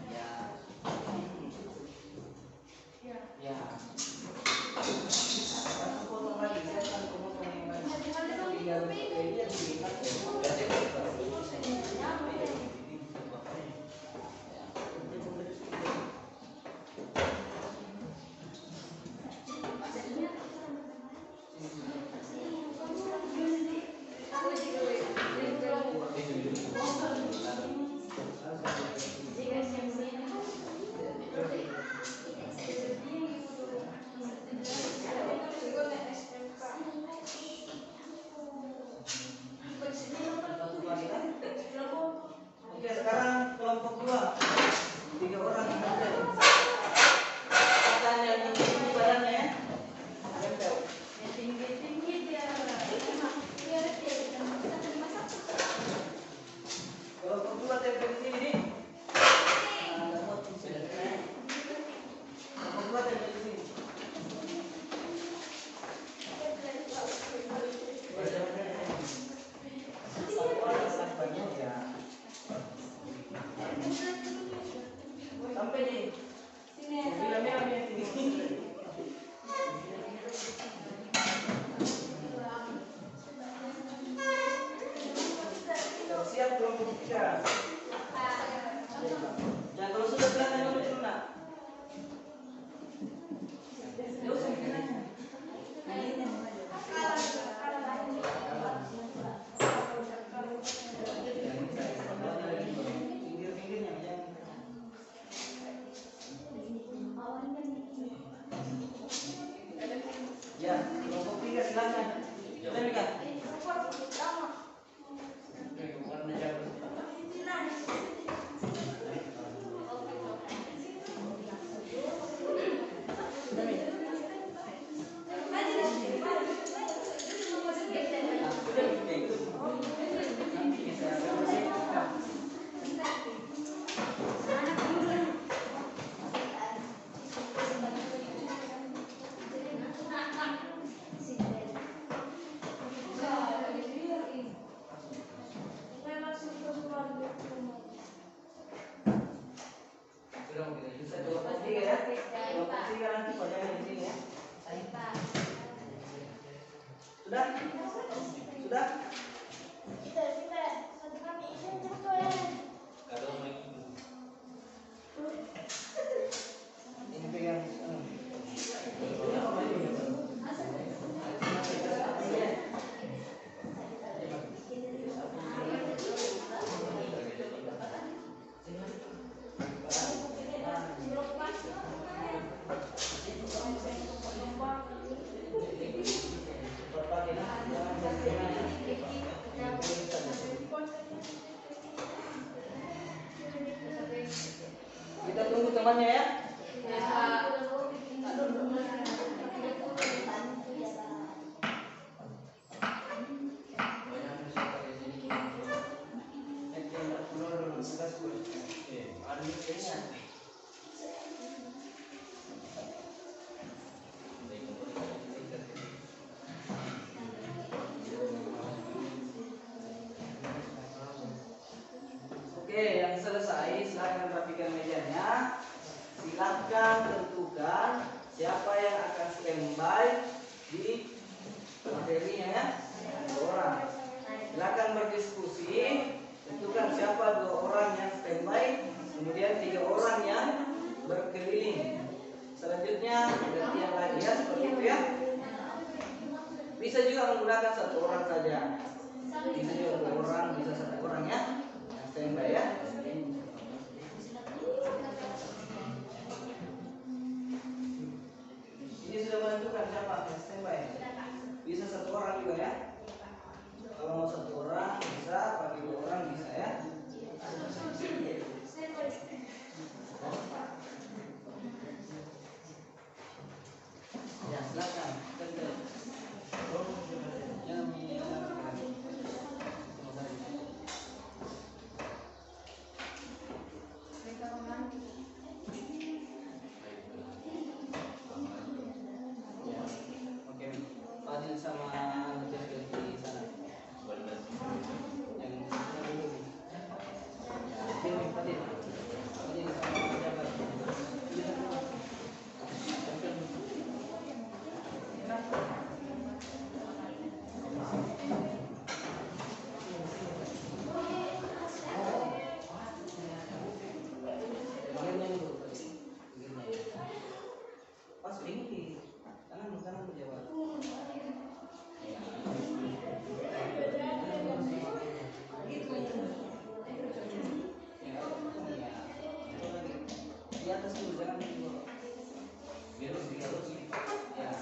Ya. Sampai di bilang yang tinggi. Siap kelompok 3. Ya kalau sudah silakan dulu turun nak. Pinggir-pinggirnya jangan. Ya, kelompok 3 silakan. Sudah Mika? Kelompok 3 ya. Kelompok 3 nanti pokoknya di sini ya. Sudah? Sudah? Ini pegang. Kita tunggu temannya ya. Oke, yang selesai silakan rapikan mejanya. Silakan tentukan siapa yang akan standby di materinya ya. 2 orang. Silakan berdiskusi. Tentukan siapa 2 orang yang standby, kemudian 3 orang yang berkeliling. Selanjutnya gantian lagi ya, seperti itu ya. Bisa juga menggunakan 1 orang saja. Bisa juga 2 orang, bisa 1 orang ya. Standby ya. Ini sudah menentukan siapa yang standby. Bisa 1 orang juga ya. Kalau mau 1 orang bisa, pakai 2 orang bisa ya. Ya silakan. Oke, Fadil sama Mujahid di sana. Yang sana dulu. Sini Fadil. Fadil sama Mujahid. Pas ini kanan Mujahid. Di atas dulu, jangan di bawah. Lurus, lurus. Ya.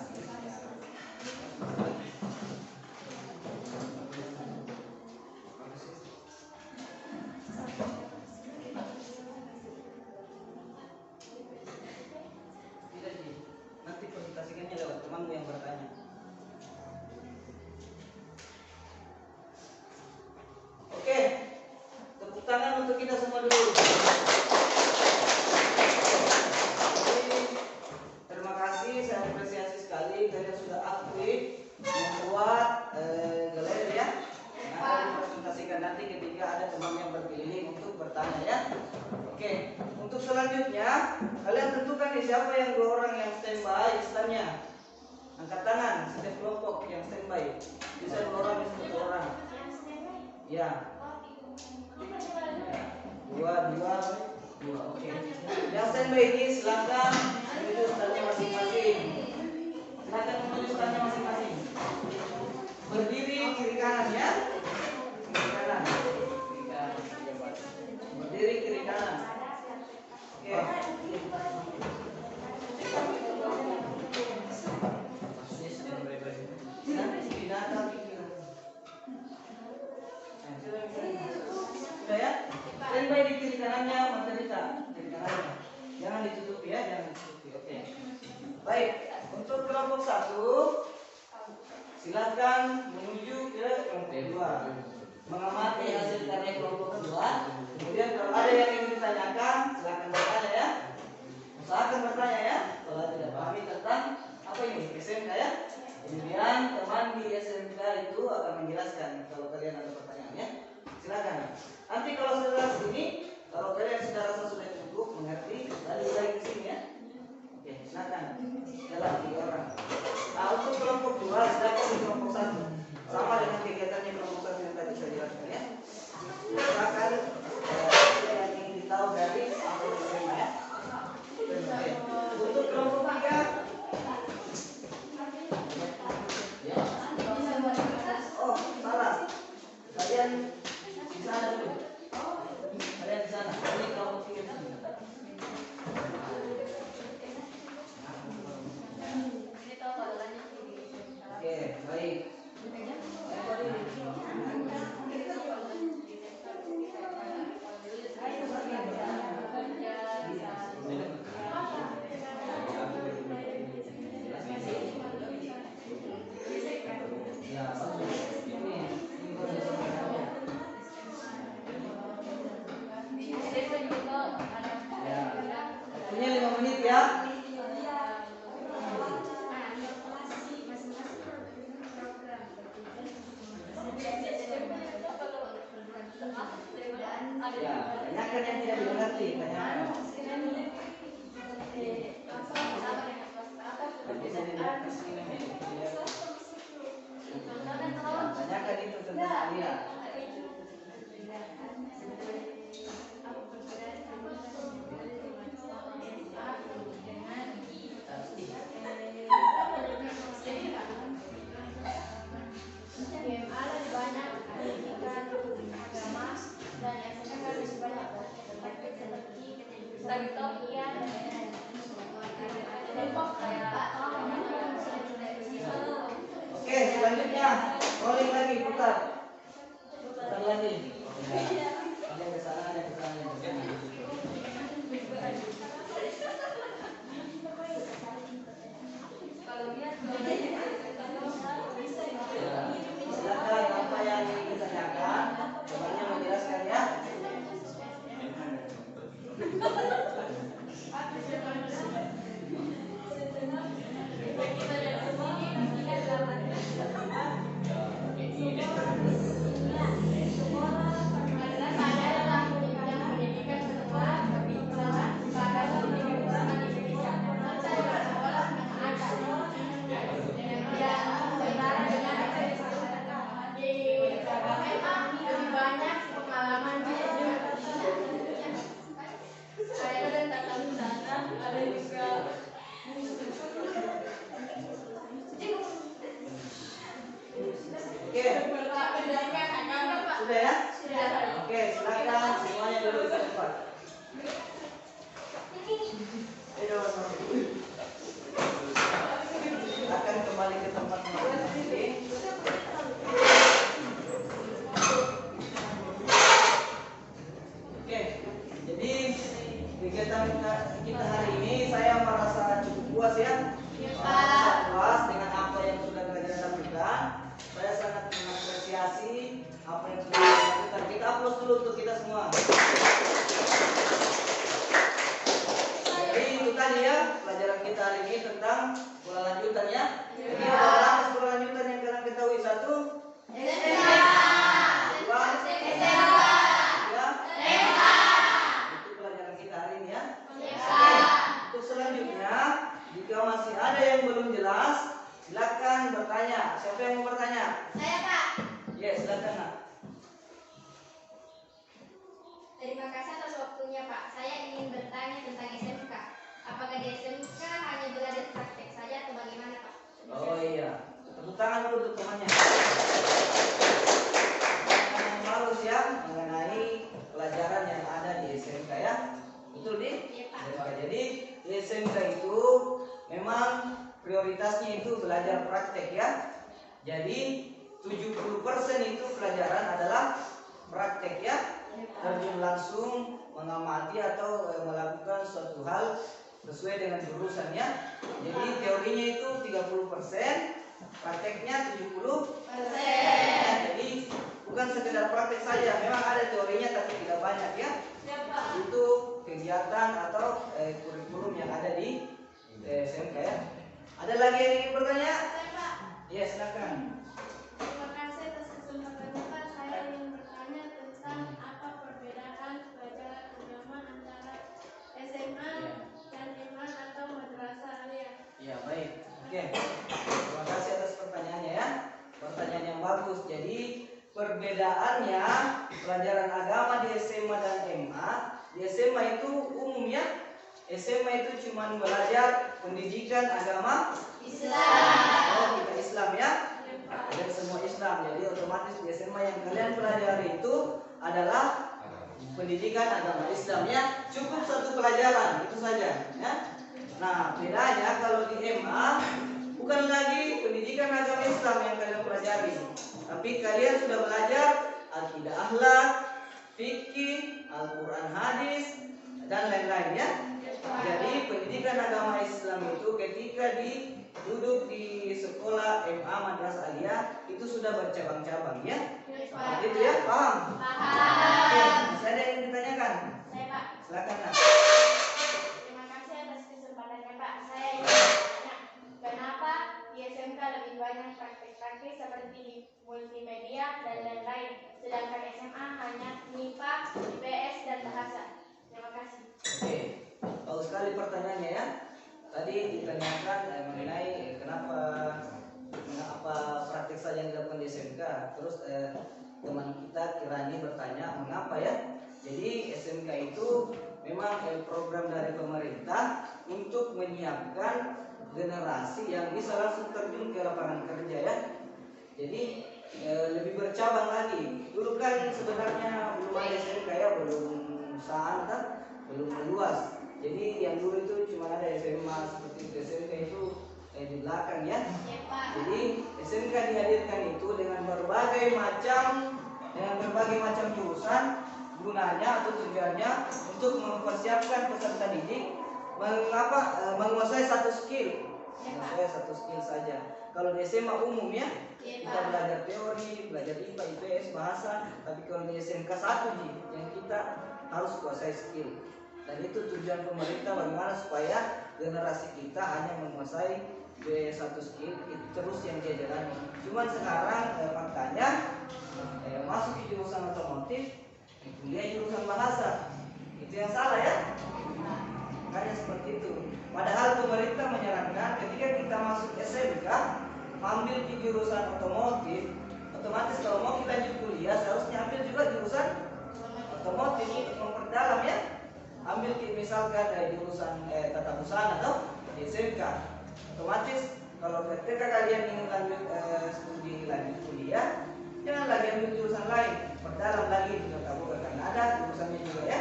Tidak sih. Nanti presentasikannya lewat temanmu yang bertanya. Oke. Tepuk tangan untuk kita semua dulu. Terima kasih, saya apresiasi sekali kalian sudah aktif membuat galeri ya. Yang akan dipresentasikan nanti ketika ada teman yang berkeliling untuk bertanya ya. Oke. Oke, untuk selanjutnya kalian tentukan nih siapa yang 2 orang yang standby listannya. Angkat tangan setiap kelompok yang standby. Bisa 2 orang, bisa 1 orang. Ya. 2. Oke. Yang standby ini silakan menuju standnya masing-masing. Silakan menuju standnya masing-masing. Berdiri kiri kanan ya. Kiri kanan. Berdiri kiri kanan. Oke. Sudah ya? Standby di kiri kanannya Mas Rita. Kiri kanannya. Jangan ditutupi ya, jangan ditutupi. Oke. Baik, untuk kelompok 1 silakan menuju ke kelompok 2. Mengamati hasil karya kelompok 2. Kemudian kalau ada yang ingin ditanyakan, silakan bertanya ya. Usahakan bertanya ya. Kalau tidak pahami tentang apa ini SMK ya. Kemudian teman di SMK itu akan menjelaskan kalau kalian ada pertanyaan ya. Silakan. Nanti kalau setelah sini, kalau kalian sudah rasa sudah cukup mengerti, balik lagi ke sini ya. Oke, silakan. Jalan 3 orang. Nah, untuk kelompok 2 silakan di kelompok 1. Sama dengan kegiatannya kelompok 1 yang tadi saya jelaskan ya. Silakan yang ingin ditahu dari apa yang terima ya. Oke. Untuk kelompok 3 oh, salah. Kalian di sana dulu. Kalian di sana. Ini kelompok 3 di sini. Oke, baik. Ya, bagus. Ini prosesnya. Ya. Waktunya 5 menit ya. Ya, tanyakan yang tidak dimengerti, tanyakan. Tanyakan itu tentang kalian. GMA lebih banyak pendidikan agama dan SMK lebih banyak seperti ketentuan Oke, selanjutnya rolling lagi, putar lagi. Ada yang ke sana, ada yang ke sana, ada yang ke sana. Silakan apa yang ingin ditanyakan, temannya menjelaskan ya. Oke, sudah ya? Oke, silakan semuanya duduk di tempat. Silakan kembali ke tempat masing-masing. Oke, jadi kegiatan kita hari ini saya merasa cukup puas ya. Merasa puas dengan apa yang sudah kalian lakukan. Saya sangat mengapresiasi apa yang sudah dilakukan. Kita aplaus dulu untuk kita semua. Jadi itu tadi ya pelajaran kita hari ini tentang pola lanjutan ya. Jadi apa pola lanjutan yang kalian ketahui? 1 SMK. 2 SMK. 3 SMK. Itu pelajaran kita. Terima kasih atas waktunya, Pak. Saya ingin bertanya tentang SMK. Apakah di SMK hanya belajar praktek saja atau bagaimana, Pak? Oh iya, tepuk tangan dulu untuk temannya. Yang bagus ya mengenai pelajaran yang ada di SMK ya. Betul di? Iya, Pak. Jadi di SMK itu memang prioritasnya itu belajar praktek ya. Jadi 70% itu pelajaran adalah praktek ya. Terjun langsung mengamati atau melakukan suatu hal sesuai dengan jurusannya. Jadi teorinya itu 30%, prakteknya 70%. Jadi bukan sekedar praktek saja, memang ada teorinya tapi tidak banyak ya. Itu kegiatan atau kurikulum yang ada di SMK ya. Ada lagi yang ingin bertanya? Pak. Ya, silakan. Terima kasih atas kesempatannya, Pak. Saya ingin bertanya tentang apa perbedaan pelajaran agama antara SMA dan MA atau madrasah aliyah. Ya, baik. Oke. Terima kasih atas pertanyaannya ya. Pertanyaan yang bagus. Jadi, perbedaannya pelajaran agama di SMA dan MA. Di SMA itu umum ya. SMA itu cuma belajar pendidikan agama Islam. Oh, kita Islam ya. Dan semua Islam. Jadi otomatis di SMA yang kalian pelajari itu adalah pendidikan agama Islam ya. Cukup satu pelajaran itu saja ya. Nah, bedanya kalau di MA bukan lagi pendidikan agama Islam yang kalian pelajari, tapi kalian sudah belajar akidah akhlak, fikih, Al-Qur'an, hadis dan lain-lain ya. Jadi pendidikan agama Islam itu ketika duduk di sekolah MA Madrasah Aliyah itu sudah bercabang-cabang ya. Seperti itu ya, paham? Oke, masih ada yang ditanyakan? Saya, Pak. Silakan Nak. Terima kasih atas kesempatannya, Pak. Saya ingin bertanya, kenapa di SMK lebih banyak praktik-praktik seperti di multimedia dan lain-lain, sedangkan SMA hanya MIPA, IPS, dan bahasa. Terima kasih. Oke, bagus sekali pertanyaannya ya. Tadi ditanyakan mengenai kenapa praktik saja yang dilakukan di SMK. Terus teman kita Kirani bertanya mengapa ya. Jadi SMK itu memang program dari pemerintah untuk menyiapkan generasi yang bisa langsung terjun ke lapangan kerja ya. Jadi lebih bercabang lagi. Dulu kan sebenarnya belum ada SMK ya, belum sangat, belum meluas. Jadi yang dulu itu cuma ada SMA seperti itu. SMK itu di belakang ya. Jadi SMK dihadirkan itu dengan berbagai macam jurusan, gunanya atau tujuannya untuk mempersiapkan peserta didik menguasai satu skill. Menguasai satu skill saja. Kalau di SMA umum ya, kita belajar teori, belajar IPA, IPS, bahasa. Tapi kalau di SMK satu yang kita harus kuasai skill. Dan itu tujuan pemerintah bagaimana supaya generasi kita hanya menguasai satu skill itu terus yang dia jalani. Cuman sekarang faktanya masuk di jurusan otomotif, kuliah jurusan bahasa. Itu yang salah ya. Makanya seperti itu. Padahal pemerintah menyarankan ketika kita masuk SMK ambil di jurusan otomotif, otomatis kalau mau kita lanjut kuliah seharusnya ambil juga jurusan otomotif untuk memperdalam ya. Ambil misalkan dari jurusan tata busana atau di SMK. Otomatis kalau ketika kalian ingin lanjut studi lanjut kuliah, jangan lagi ambil jurusan lain, perdalam lagi di tata boga karena ada jurusannya juga ya.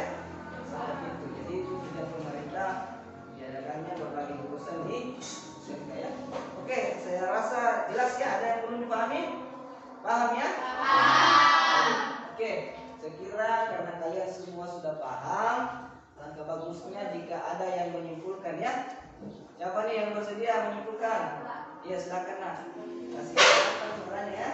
Seperti itu. Jadi itu tujuan pemerintah diadakannya berbagai jurusan di SMK ya. Oke, saya rasa jelas ya. Ada yang belum dipahami? Paham ya? Paham. Oke, saya kira karena kalian semua sudah paham, langkah bagusnya jika ada yang menyimpulkan ya. Siapa nih yang bersedia menyimpulkan? Iya, silakan Nak. Kasih suaranya ya.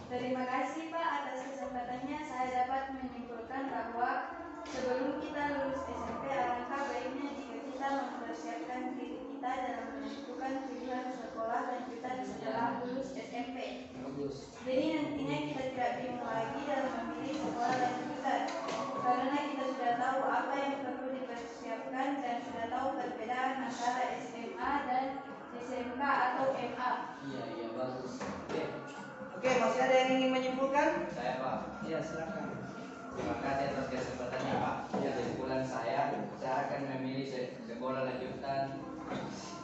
Terima kasih Pak atas kesempatannya. Saya dapat menyimpulkan bahwa sebelum kita lulus SMP, alangkah baiknya jika kita mempersiapkan diri kita dalam menentukan tujuan sekolah lanjutan setelah lulus SMP. Bagus. Jadi nantinya kita tidak bingung lagi dalam memilih sekolah lanjutan, karena kita sudah tahu apa yang perlu dipersiapkan dan sudah tahu perbedaan antara SMA dan SMK atau MA. Iya, bagus. Oke, masih ada yang ingin menyimpulkan? Saya Pak. Iya, silakan. Terima kasih atas kesempatannya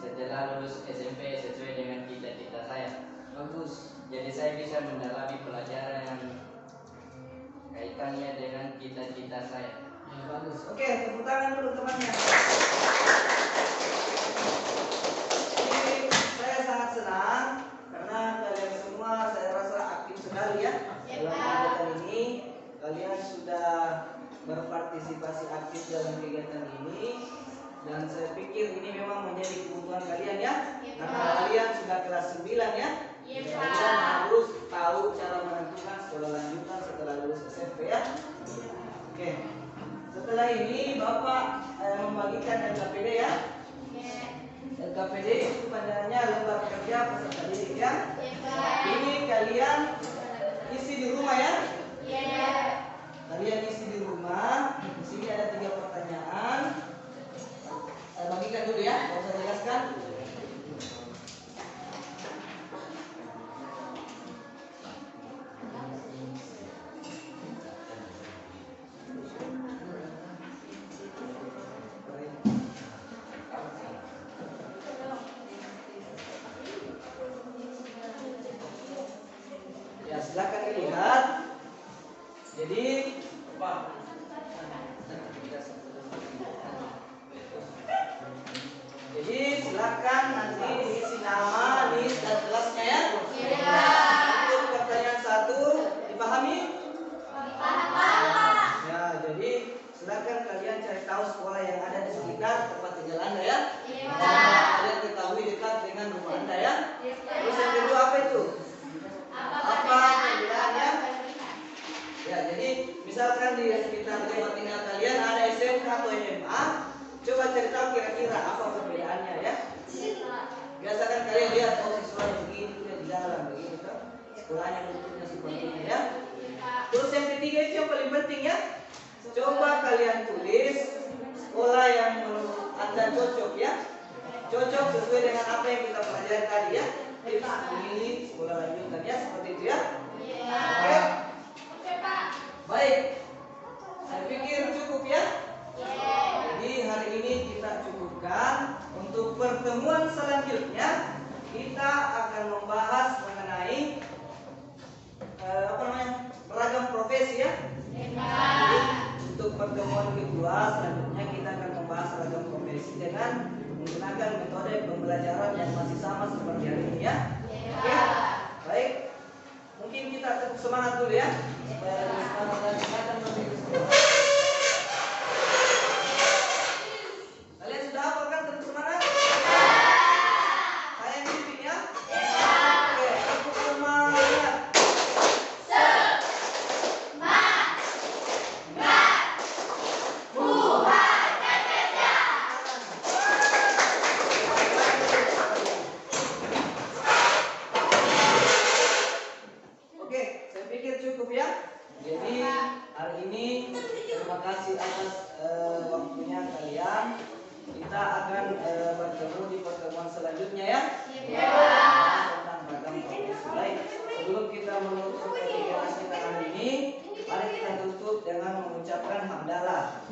setelah lulus SMP sesuai dengan cita-cita saya. Bagus. Jadi saya bisa mendalami pelajaran yang kaitannya dengan cita-cita saya. Ya, bagus. Oke, tepuk tangan dulu temannya. Ini saya sangat senang karena kalian semua saya rasa aktif sekali ya dalam kegiatan ini. Kalian sudah berpartisipasi aktif dalam kegiatan ini dan saya pikir ini memang menjadi kebutuhan kalian ya. Karena kalian sudah kelas 9 ya. Kalian harus tahu cara menentukan sekolah lanjutan setelah lulus SMP ya. Oke. Setelah ini Bapak membagikan LKPD ya. LKPD itu panjangnya lembar kerja peserta didik ya. Ini kalian isi di rumah ya. Kalian isi di rumah. Di sini ada 3 pertanyaan. Saya bagikan dulu ya. Mau saya jelaskan. Ya, silakan dilihat. Jadi silakan nanti diisi nama, list dan kelasnya ya. Untuk pertanyaan 1 dipahami? Ya, jadi silakan kalian cari tahu sekolah yang ada di sekitar tempat tinggal Anda ya. Kalian ketahui dekat dengan rumah Anda ya. Terus yang kedua apa itu? Apa perbedaannya? Ya, jadi misalkan di sekitar tempat tinggal kalian ada SMK atau SMA, coba cari tahu kira-kira apa perbedaannya ya. Biasakan kalian lihat siswanya begini, dia di dalam begini kan. Sekolahnya bentuknya seperti ini ya. Terus yang ketiga itu yang paling penting ya. Coba kalian tulis sekolah yang menurut Anda cocok ya. Cocok sesuai dengan apa yang kita pelajari tadi ya. Tips memilih sekolah lanjutan ya, seperti itu ya. Oke. Baik. Saya pikir cukup ya. Jadi hari ini kita cukupkan. Untuk pertemuan selanjutnya kita akan membahas mengenai beragam profesi ya. Untuk pertemuan kedua selanjutnya kita akan membahas beragam profesi dengan menggunakan metode pembelajaran yang masih sama seperti hari ini ya. Oke. Baik. Mungkin kita tetap semangat dulu ya. Supaya lebih semangat dan semangat menuju sekolah. Kalian sudah hafal kan tetap semangat? Saya yang pimpin ya. Oke, aku semangat. Oke, saya pikir cukup ya. Jadi hari ini terima kasih atas waktunya kalian. Kita akan bertemu di pertemuan selanjutnya ya. Tentang beragam profesi. Baik, sebelum kita menutup kegiatan kita hari ini, mari kita tutup dengan mengucapkan hamdalah.